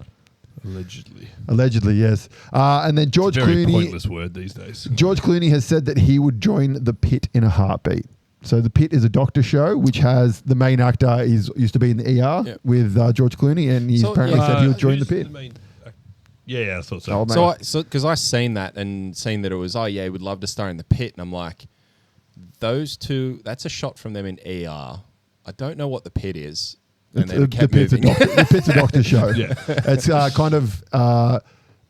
C: allegedly,
A: yes. And then George
C: Very
A: Clooney.
C: pointless word these days.
A: George Clooney has said that he would join The Pit in a heartbeat. So The Pit is a doctor show, which has the main actor used to be in the ER with George Clooney, and he's apparently said he'll join The Pit.
C: Yeah, I thought so.
A: Oh,
B: Because I seen that and seen that it was, he would love to star in The Pit, and I'm like, those two, that's a shot from them in ER. I don't know what The Pit is. And then it kept moving.
A: The Pizza Doctor show.
C: Yeah.
A: It's kind of a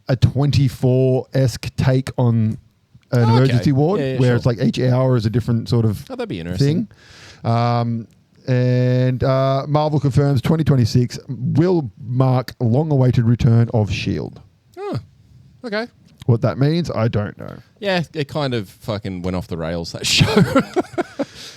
A: 24-esque take on an emergency ward,
B: Yeah,
A: where
B: sure.
A: it's like each hour is a different sort of
B: Oh, that'd be interesting.
A: thing. And Marvel confirms 2026 will mark a long-awaited return of S.H.I.E.L.D.
B: Oh, okay.
A: What that means, I don't know.
B: Yeah, it kind of fucking went off the rails, that show.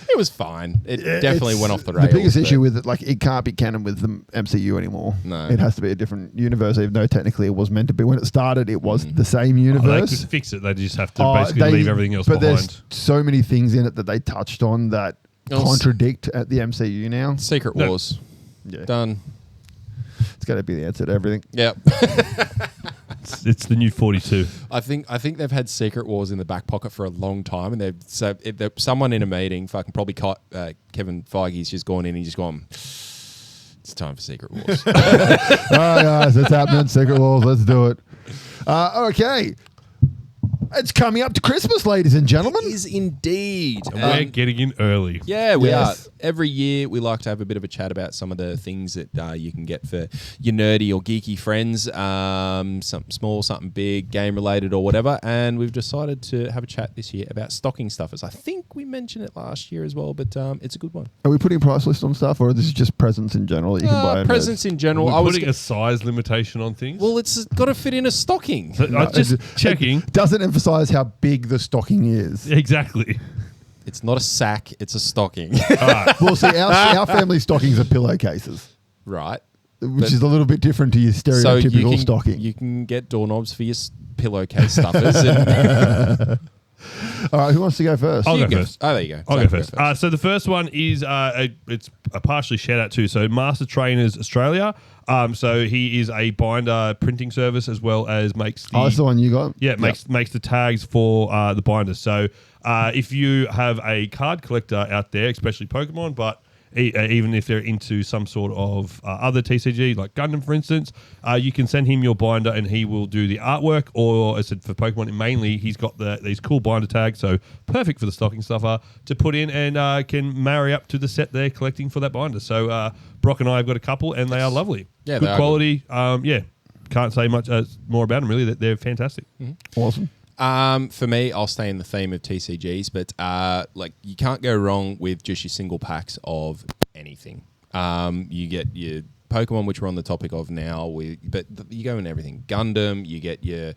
B: It was fine. It definitely went off the rails.
A: The biggest
B: but-
A: issue with it, like, it can't be canon with the MCU anymore.
B: No.
A: It has to be a different universe, even though technically it was meant to be. When it started, it was the same
C: They
A: universe.
C: could fix it. They just have to basically leave everything else
A: but
C: behind.
A: there's so many things in it that they touched on that contradict at the MCU now.
B: Secret
C: No.
B: Wars.
A: Yeah.
B: Done.
A: It's got to be the answer to everything.
B: Yep.
C: It's the new 42.
B: I think they've had Secret Wars in the back pocket for a long time, and someone in a meeting fucking probably caught Kevin Feige's just gone in and he's just gone, it's time for Secret Wars.
A: All right, guys, it's happening. Secret Wars, let's do it. Okay. It's coming up to Christmas, ladies and gentlemen.
B: Is indeed.
C: And we're getting in early.
B: Yeah, we
A: Yes.
B: are. Every year, we like to have a bit of a chat about some of the things that you can get for your nerdy or geeky friends, something small, something big, game-related or whatever. And we've decided to have a chat this year about stocking stuffers. I think we mentioned it last year as well, but it's a good one.
A: Are we putting price list on stuff, or this is just presents in general that you can buy? in
B: Presents in general.
C: We're
B: I was
C: putting a size limitation on things.
B: well, it's got to fit in a stocking.
C: So I'm just
A: it-
C: checking.
A: It doesn't emphasize how big the stocking is.
C: Exactly.
B: It's not a sack, it's a stocking.
C: All right.
A: Well, see, our family stockings are pillowcases,
B: Right.
A: which
B: But-
A: is a little bit different to your
B: So
A: stereotypical stocking.
B: you can get doorknobs for your pillowcase stuffers. And
A: All right, who wants to go first?
C: I'll
B: you
C: go first.
B: Oh, there you go.
C: I'll
B: Zach,
C: go first. So the first one is it's a partially shout out to Master Trainers Australia. So he is a binder printing service as well as makes the
A: That's the one you got?
C: yeah makes the tags for the binders. So if you have a card collector out there, especially Pokemon, but even if they're into some sort of other TCG, like Gundam, for instance, you can send him your binder and he will do the artwork. Or, as I said, for Pokemon, mainly, he's got these cool binder tags, so perfect for the stocking stuffer to put in and can marry up to the set they're collecting for that binder. So Brock and I have got a couple, and they are lovely.
B: Yeah, they
C: good
B: are
C: quality. Can't say much more about them, really. They're fantastic.
A: Awesome.
B: For me, I'll stay in the theme of TCGs, but like you can't go wrong with just your single packs of anything. You get your Pokemon, which we're on the topic of now, but you go in everything. Gundam, you get your,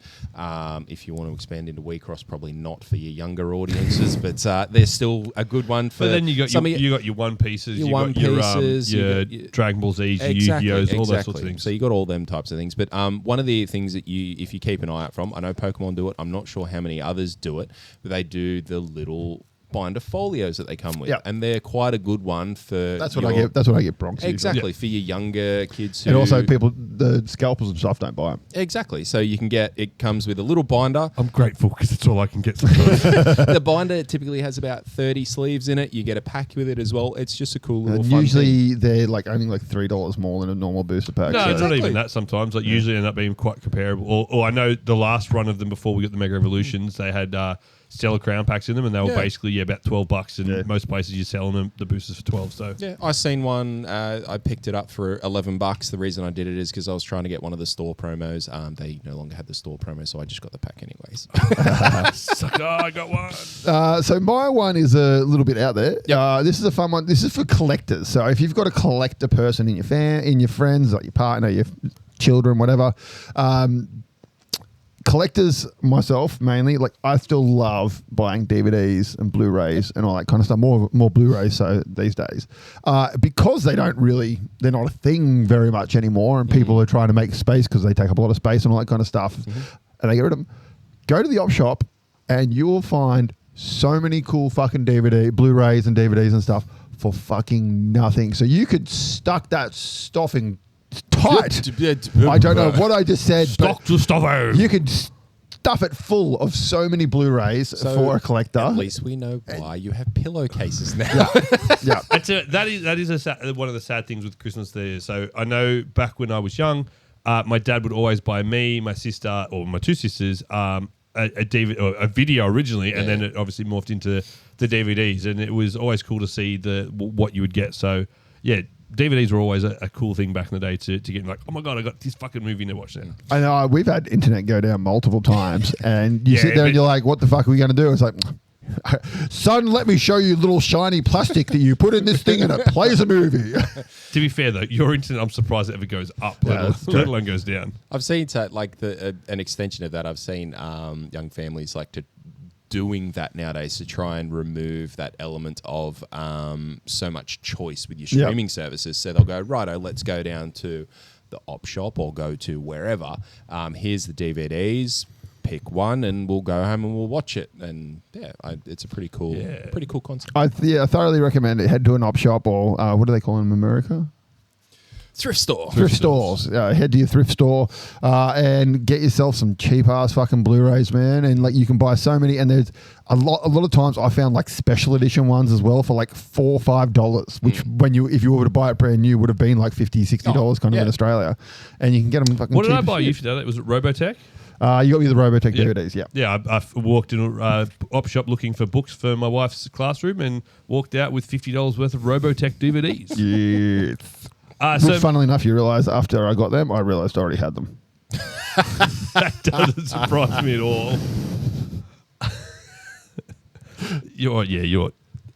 B: if you want to expand into WeCross, probably not for your younger audiences, but there's still a good one for.
C: But then you got
B: some
C: you got your One Pieces,
B: your
C: you
B: One
C: got your,
B: Pieces, you
C: your
B: got your-
C: Dragon Ball Z's, your
B: Exactly,
C: Yu-Gi-Ohs, all those
B: exactly.
C: sorts of things.
B: So you got all them types of things. But one of the things that if you keep an eye out from, I know Pokemon do it. I'm not sure how many others do it, but they do the little binder folios that they come with,
A: Yeah.
B: and they're quite a good one for.
A: That's what I get. That's what I get Bronx. usually.
B: Exactly for your younger kids. Who,
A: And also, the scalpels and stuff don't buy them.
B: exactly. So you can get. It comes with a little binder.
C: I'm grateful because it's all I can get sometimes.
B: The binder typically has about 30 sleeves in it. You get a pack with it as well. It's just a cool little.
A: And
B: fun
A: usually
B: thing.
A: they're like only like $3 more than a normal booster pack.
C: No,
A: so-
C: it's not even that sometimes. Like usually end up being quite comparable. Or I know the last run of them before we got the Mega Evolutions, they had Stellar Crown packs in them, and they were
B: Yeah.
C: basically about $12. And
A: Yeah.
C: most places you're selling them the boosters for 12. So
B: Yeah, I seen one. I picked it up for $11. The reason I did it is because I was trying to get one of the store promos. They no longer had the store promo, so I just got the pack anyways.
C: Suck, I got one.
A: So my one is a little bit out there.
B: Yep.
A: This is a fun one. This is for collectors. So if you've got a collector person in your friends, like your partner, your children, whatever. Collectors, myself mainly, like I still love buying DVDs and Blu-rays and all that kind of stuff. More Blu-rays so these days, because they're not a thing very much anymore, and people are trying to make space because they take up a lot of space and all that kind of stuff, and they get rid of them. Go to the op shop, and you will find so many cool fucking Blu-rays and DVDs and stuff for fucking nothing. So you could stuck that stuffing tight. I don't know what I just said,
C: Stock
A: but
C: to stuffer.
A: you could stuff it full of so many Blu-rays for a collector.
B: At least we know why you have pillowcases now.
A: Yeah.
C: That is one of the sad things with Christmas there. So I know back when I was young, my dad would always buy me, my sister, or my two sisters, a DVD or a video originally, and then it obviously morphed into the DVDs, and it was always cool to see what you would get. So yeah, DVDs were always a cool thing back in the day to get like, oh my God, I got this fucking movie to watch now.
A: I know we've had internet go down multiple times, and you sit there and you're like, "What the fuck are we going to do?" It's like, "Son, let me show you little shiny plastic that you put in this thing, and it plays a movie."
C: To be fair though, your internet, I'm surprised it ever goes up, let alone goes down.
B: I've seen like an extension of that. I've seen young families like to doing that nowadays to try and remove that element of so much choice with your streaming services. So they'll go, righto, let's go down to the op shop or go to wherever. Here's the DVDs. Pick one and we'll go home and we'll watch it. And it's a pretty cool concept.
A: I thoroughly recommend it. Head to an op shop or what do they call them in America?
B: Thrift store.
A: Thrift stores. Head to your thrift store and get yourself some cheap ass fucking Blu-rays, man. And like you can buy so many. And there's a lot of times I found like special edition ones as well for like $4 or $5, which if you were to buy it brand new would have been like $50, $60 kind of in Australia. And you can get them fucking.
C: What did
A: cheap
C: I buy you for that? Was it Robotech?
A: You got me the Robotech DVDs, yeah.
C: Yeah, I walked in a op shop looking for books for my wife's classroom and walked out with $50 worth of Robotech DVDs.
A: Yes.
C: So
A: funnily enough, you realise after I got them, I realised I already had them.
C: That doesn't surprise me at all. You're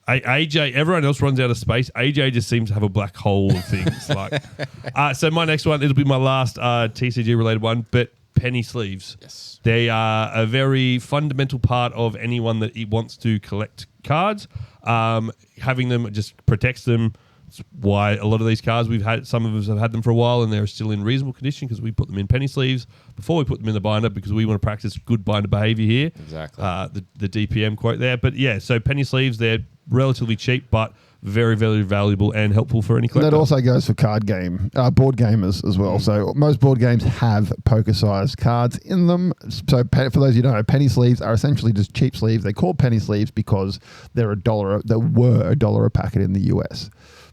C: AJ, everyone else runs out of space. AJ just seems to have a black hole of things. So my next one, it'll be my last TCG related one, but penny sleeves.
B: Yes.
C: They are a very fundamental part of anyone that wants to collect cards. Having them just protects them. It's why a lot of these cards some of us have had them for a while and they're still in reasonable condition because we put them in penny sleeves before we put them in the binder because we want to practice good binder behavior here.
B: Exactly.
C: The DPM quote there. But yeah, so penny sleeves, they're relatively cheap, but very, very valuable and helpful for any collector.
A: That also goes for board gamers as well. So most board games have poker-sized cards in them. So for those you don't know, penny sleeves are essentially just cheap sleeves. They're called penny sleeves because they were $1 a packet in the US.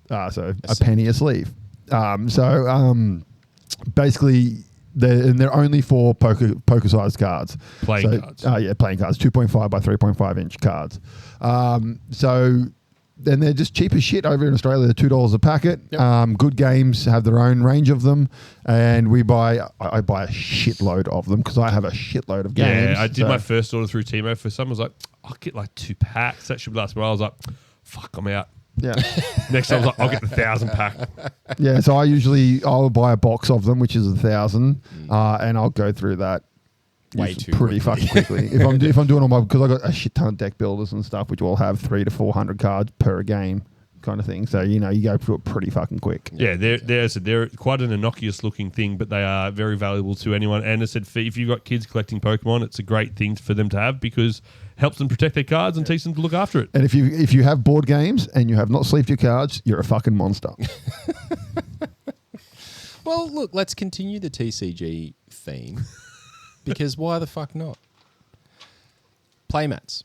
A: So a penny a sleeve. Basically, they're only for poker-sized cards.
C: Playing cards.
A: Playing cards. 2.5 by 3.5 inch cards. Then they're just cheap as shit over in Australia. They're $2 a packet. Yep. Good Games have their own range of them, and I buy a shitload of them because I have a shitload of games.
C: Yeah, I did my first order through Timo for some. I was like, I'll get like 2 packs. That should last. But I was like, fuck, I'm out.
A: Yeah.
C: Next time I was like, I'll get the 1,000 pack.
A: Yeah, so I'll buy a box of them, which is 1,000, and I'll go through that pretty fucking quickly. If I'm doing all my, because I got a shit ton of deck builders and stuff, which will have 300 to 400 cards per game, kind of thing. So you go through it pretty fucking quick.
C: Yeah, they're quite an innocuous looking thing, but they are very valuable to anyone. And I said, if you've got kids collecting Pokemon, it's a great thing for them to have because it helps them protect their cards and teach them to look after it.
A: And if you have board games and you have not sleeved your cards, you're a fucking monster.
B: Well, look, let's continue the TCG theme. Because why the fuck not? Playmats.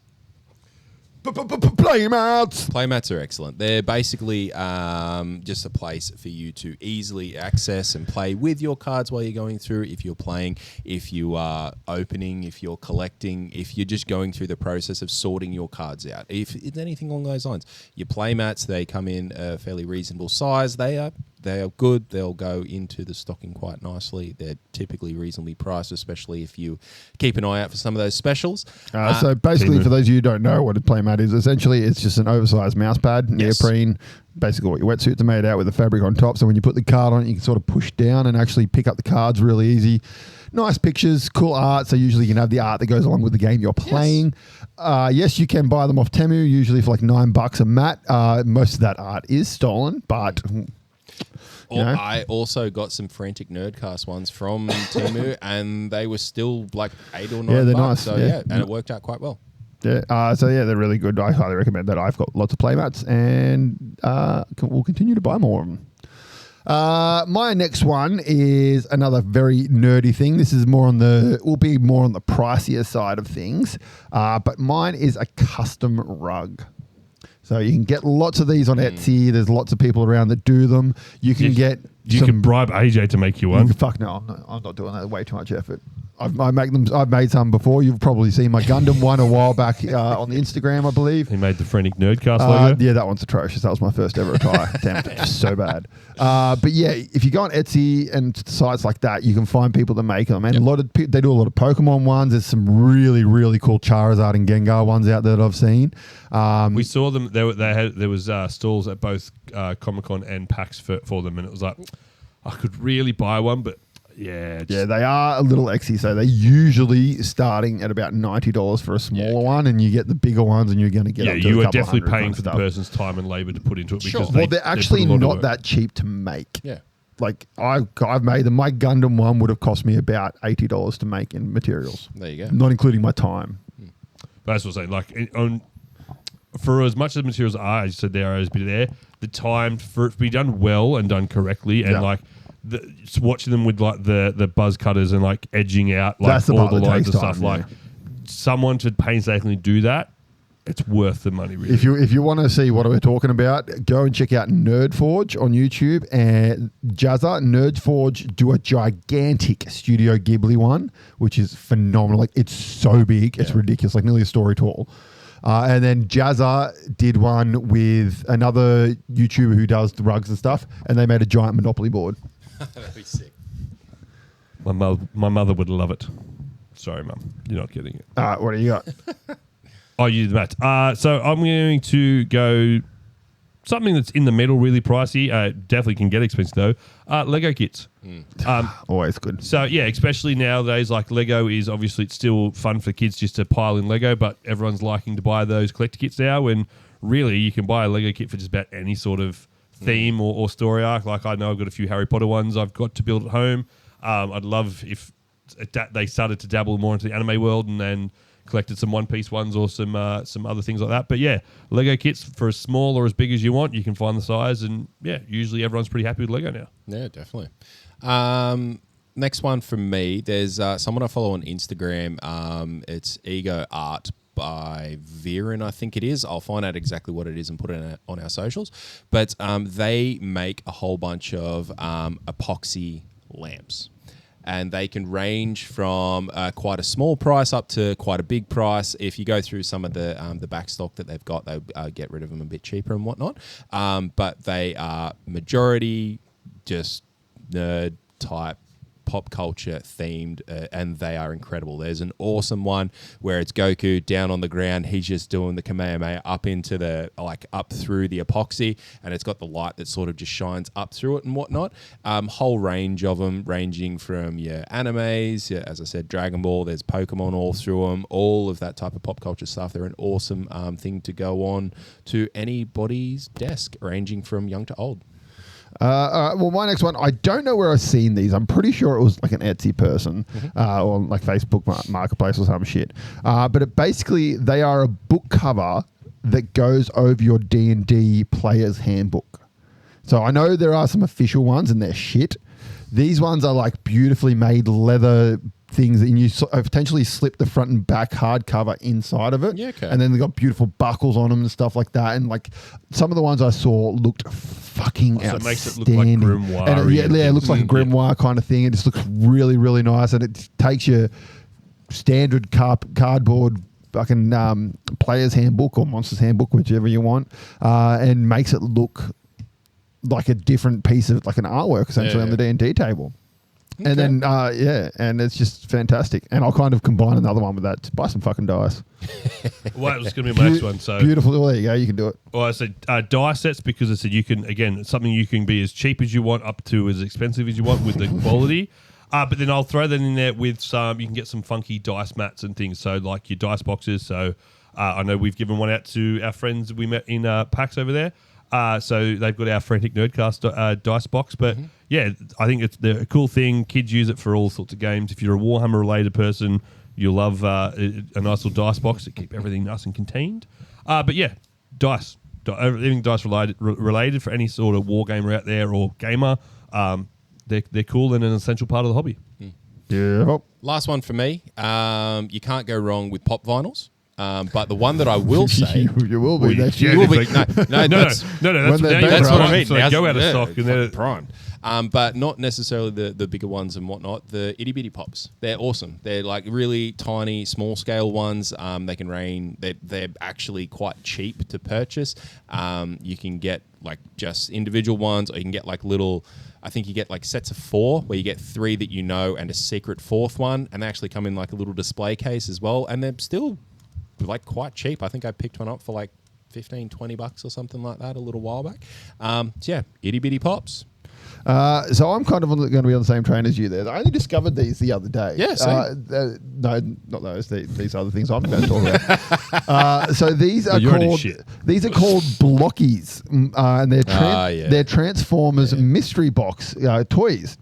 A: Playmats.
B: Playmats are excellent. They're basically just a place for you to easily access and play with your cards while you're going through. If you're playing, if you are opening, if you're collecting, if you're just going through the process of sorting your cards out. If it's anything along those lines. Your playmats, they come in a fairly reasonable size. They are good. They'll go into the stocking quite nicely. They're typically reasonably priced, especially if you keep an eye out for some of those specials.
A: So basically, for those of you who don't know what a playmat is, essentially it's just an oversized mouse pad, neoprene, basically what your wetsuits are made out with the fabric on top. So when you put the card on it, you can sort of push down and actually pick up the cards really easy. Nice pictures, cool art. So usually you can have the art that goes along with the game you're playing. Yes, you can buy them off Temu, usually for like $9 a mat. Most of that art is stolen, but...
B: I also got some Frantic Nerdcast ones from Temu, and they were still like $8 or $9.
A: Yeah, they're nice.
B: So and it worked out quite well.
A: Yeah. They're really good. I highly recommend that. I've got lots of playmats, and we'll continue to buy more of them. My next one is another very nerdy thing. This is will be more on the pricier side of things. But mine is a custom rug. So you can get lots of these on Etsy. There's lots of people around that do them. You can bribe
C: AJ to make you one.
A: Fuck no, I'm not doing that. Way too much effort. I make them. I've made some before. You've probably seen my Gundam one a while back on the Instagram, I believe.
C: He made the Frantic Nerdcast logo.
A: Yeah, that one's atrocious. That was my first ever attire attempt. Just so bad. But yeah, if you go on Etsy and sites like that, you can find people that make them. And a lot of they do a lot of Pokemon ones. There's some really, really cool Charizard and Gengar ones out there that I've seen.
C: We saw them. There was stalls at both Comic-Con and PAX for them, and it was like, I could really buy one, but yeah,
A: they are a little exy. So they're usually starting at about $90 for a smaller one, and you get the bigger ones, and you're going to get up to
C: you
A: a
C: are
A: couple
C: definitely
A: hundred
C: paying for the
A: stuff.
C: person's time and labor to put into it because
A: they're actually not that cheap to make.
B: Yeah.
A: Like I've made them. My Gundam one would have cost me about $80 to make in materials.
B: There you go.
A: Not including my time.
C: But that's what I'm saying. Like for as much as the materials are, as you said, there is be there. The time for it to be done well and done correctly, and like just watching them with like the buzz cutters and like edging out like all the lines and stuff. Like someone to painstakingly do that, it's worth the money. Really,
A: if you want to see what we're talking about, go and check out Nerdforge on YouTube and Jazza. Nerdforge do a gigantic Studio Ghibli one, which is phenomenal. Like it's so big, it's ridiculous, like nearly a story tall. And then Jazza did one with another YouTuber who does the rugs and stuff, and they made a giant Monopoly board.
B: That'd be sick.
C: my mother would love it. Sorry, Mum, you're not getting it.
A: What do you got?
C: Oh, you did the math. So I'm going to go something that's in the middle, really pricey. Definitely can get expensive though. Lego kits.
A: Always good.
C: So yeah, especially nowadays, like Lego is obviously it's still fun for kids just to pile in Lego, but everyone's liking to buy those collector kits now. When really you can buy a Lego kit for just about any sort of theme or story arc. Like I know I've got a few Harry Potter ones I've got to build at home. I'd love if they started to dabble more into the anime world and then collected some One Piece ones or some other things like that. But yeah, Lego kits for as small or as big as you want, you can find the size, and yeah, usually everyone's pretty happy with Lego now.
B: Yeah, definitely. Next one from me, there's someone I follow on Instagram. It's Ego Art by Viren, I think it is. I'll find out exactly what it is and put it on our socials. But they make a whole bunch of epoxy lamps. And they can range from quite a small price up to quite a big price. If you go through some of the back stock that they've got, they'll get rid of them a bit cheaper and whatnot. But they are majority just nerd type, pop culture themed, and they are incredible. There's an awesome one where it's Goku down on the ground. He's just doing the Kamehameha up into up through the epoxy, and it's got the light that sort of just shines up through it and whatnot. Whole range of them, ranging from your animes, as I said, Dragon Ball. There's Pokemon all through them. All of that type of pop culture stuff. They're an awesome thing to go on to anybody's desk, ranging from young to old.
A: All right, well, my next one, I don't know where I've seen these. I'm pretty sure it was like an Etsy person or like Facebook Marketplace or some shit. But basically, they are a book cover that goes over your D&D player's handbook. So I know there are some official ones and they're shit. These ones are like beautifully made leather things, and you potentially slip the front and back hardcover inside of it.
B: Yeah, okay.
A: And then they got beautiful buckles on them and stuff like that. And like some of the ones I saw looked fucking outstanding.
C: It makes it look like grimoire.
A: And it looks like a grimoire kind of thing. It just looks really, really nice. And it takes your standard cardboard fucking player's handbook or monster's handbook, whichever you want, and makes it look like a different piece of like an artwork essentially on the D&D table. Okay. And then, and it's just fantastic. And I'll kind of combine another one with that to buy some fucking dice.
C: Well, that was going to be my next one. So
A: beautiful. Well, there you go. You can do it.
C: Well, I said die sets because I said you can, again, it's something you can be as cheap as you want up to as expensive as you want with the quality. But then I'll throw that in there with you can get some funky dice mats and things. So like your dice boxes. So I know we've given one out to our friends we met in PAX over there. So they've got our Frantic Nerdcast dice box. But yeah, I think it's a cool thing. Kids use it for all sorts of games. If you're a Warhammer related person, you'll love a nice little dice box to keep everything nice and contained. But yeah, dice. Everything dice related for any sort of war gamer out there or gamer. They're cool and an essential part of the hobby.
A: Yeah.
B: Last one for me. You can't go wrong with pop vinyls. But the one that I will say,
A: you will be next year.
B: You will be. No, that's
C: what I mean.
B: So
C: Go out of stock and then
B: primed. but not necessarily the bigger ones and whatnot. The itty bitty pops, they're awesome. They're like really tiny, small scale ones. They can range. They're actually quite cheap to purchase. You can get like just individual ones, or you can get like little. I think you get like sets of 4 where you get 3 that you know and a secret 4th one, and they actually come in like a little display case as well, and they're still like quite cheap. I think I picked one up for like $15-20 or something like that a little while back. So yeah, itty bitty pops.
A: So I'm kind of going to be on the same train as you there. I only discovered these the other day.
B: Yeah,
A: no, not those. These other things I'm going to talk about. So these are called blockies, and they're Transformers mystery box toys.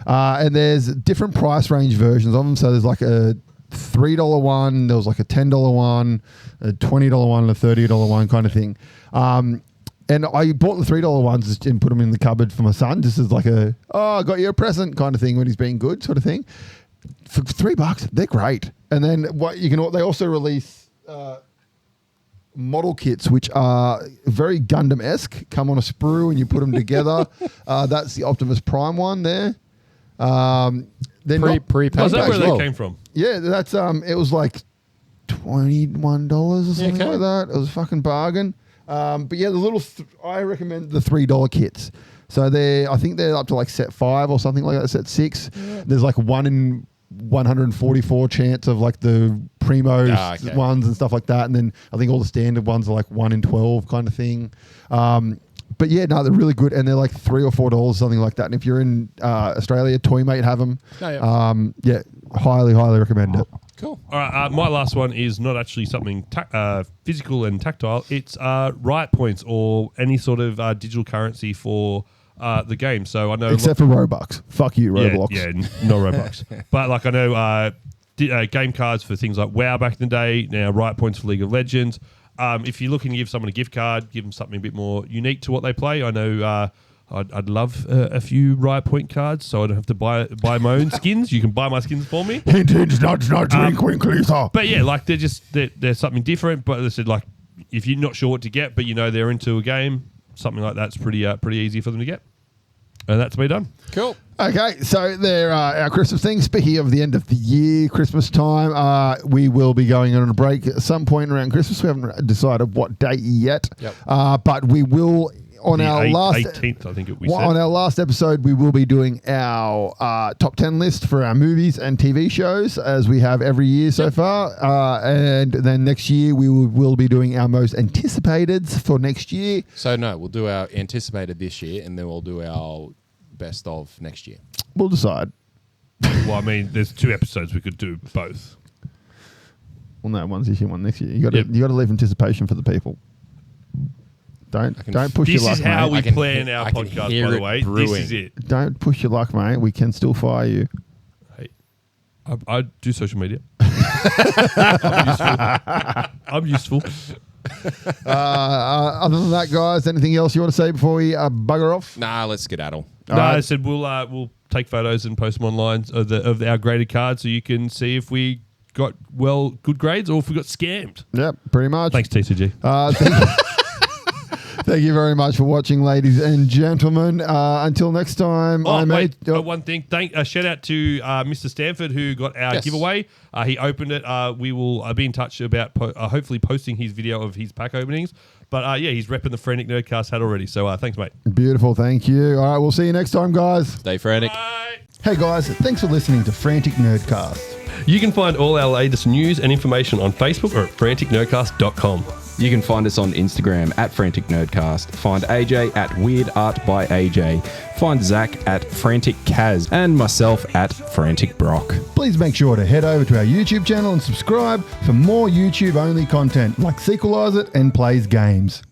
A: And there's different price range versions of them. So there's like a $3 one, there was like a $10 one, a $20 one, and a $30 one kind of thing. And I bought the $3 ones and put them in the cupboard for my son, just as like I got you a present kind of thing when he's being good sort of thing. For $3, they're great. And then they also release model kits, which are very Gundam-esque, come on a sprue and you put them together. That's the Optimus Prime one there.
B: Pre-paid.
C: Is that where they came from?
A: Yeah, that's it was like $21 or something like that. It was a fucking bargain. But yeah, I recommend the $3 kits. So I think they're up to like set 5 or something like that, set 6. Yeah. There's like 1 in 144 chance of like the primo ones and stuff like that. And then I think all the standard ones are like 1 in 12 kind of thing. But yeah, no, they're really good, and they're like $3 or $4, something like that. And if you're in Australia, Toymate have them. Yeah, highly recommend it.
B: Cool.
C: All right, my last one is not actually something physical and tactile. It's riot points or any sort of digital currency for the game. So I know,
A: except for Robux. Fuck you, Roblox.
C: Yeah, no Robux. But like I know, game cards for things like WoW back in the day. Now riot points for League of Legends. If you're looking to give someone a gift card, give them something a bit more unique to what they play. I know I'd love a few Riot Point cards, so I don't have to buy my own skins. You can buy my skins for me.
A: Hint, hint, nudge, nudge, wink, wink, Lisa.
C: But yeah, like they're something different. But they said like if you're not sure what to get, but you know they're into a game, something like that's pretty easy for them to get. And that's me done.
B: Cool.
A: Okay, so there are our Christmas things. Speaking of the end of the year, Christmas time, we will be going on a break at some point around Christmas. We haven't decided what date yet, but we will. On our last
C: 18th, I think we said.
A: On our last episode, we will be doing our top 10 list for our movies and TV shows, as we have every year so far. And then next year, we will be doing our most anticipated for next year.
B: So no, we'll do our anticipated this year, and then we'll do our best of next year.
A: We'll decide.
C: Well, I mean, there's 2 episodes we could do both.
A: Well, no, one's this year, one next year. You got to leave anticipation for the people. Don't push your luck, mate.
C: This is how we plan our podcast, by the way. This is it.
A: Don't push your luck, mate. We can still fire you.
C: Hey, I do social media. I'm useful.
A: Other than that, guys, anything else you want to say before we bugger off?
B: Nah, let's skedaddle.
C: I said we'll take photos and post them online of our graded cards so you can see if we got good grades or if we got scammed.
A: Yep, pretty much.
C: Thanks, TCG.
A: Thank you very much for watching, ladies and gentlemen. Until next time,
C: one thing. Shout out to Mr. Stanford who got our giveaway. He opened it. We will be in touch about hopefully posting his video of his pack openings. But he's repping the Frantic Nerdcast hat already. So thanks, mate.
A: Beautiful. Thank you. All right, we'll see you next time, guys.
B: Stay frantic.
C: Bye.
A: Hey, guys. Thanks for listening to Frantic Nerdcast.
C: You can find all our latest news and information on Facebook or at franticnerdcast.com.
D: You can find us on Instagram at Frantic Nerdcast. Find AJ at Weird Art by AJ. Find Zach at Frantic Kaz and myself at Frantic Brock.
A: Please make sure to head over to our YouTube channel and subscribe for more YouTube-only content like Sequelize It and Plays Games.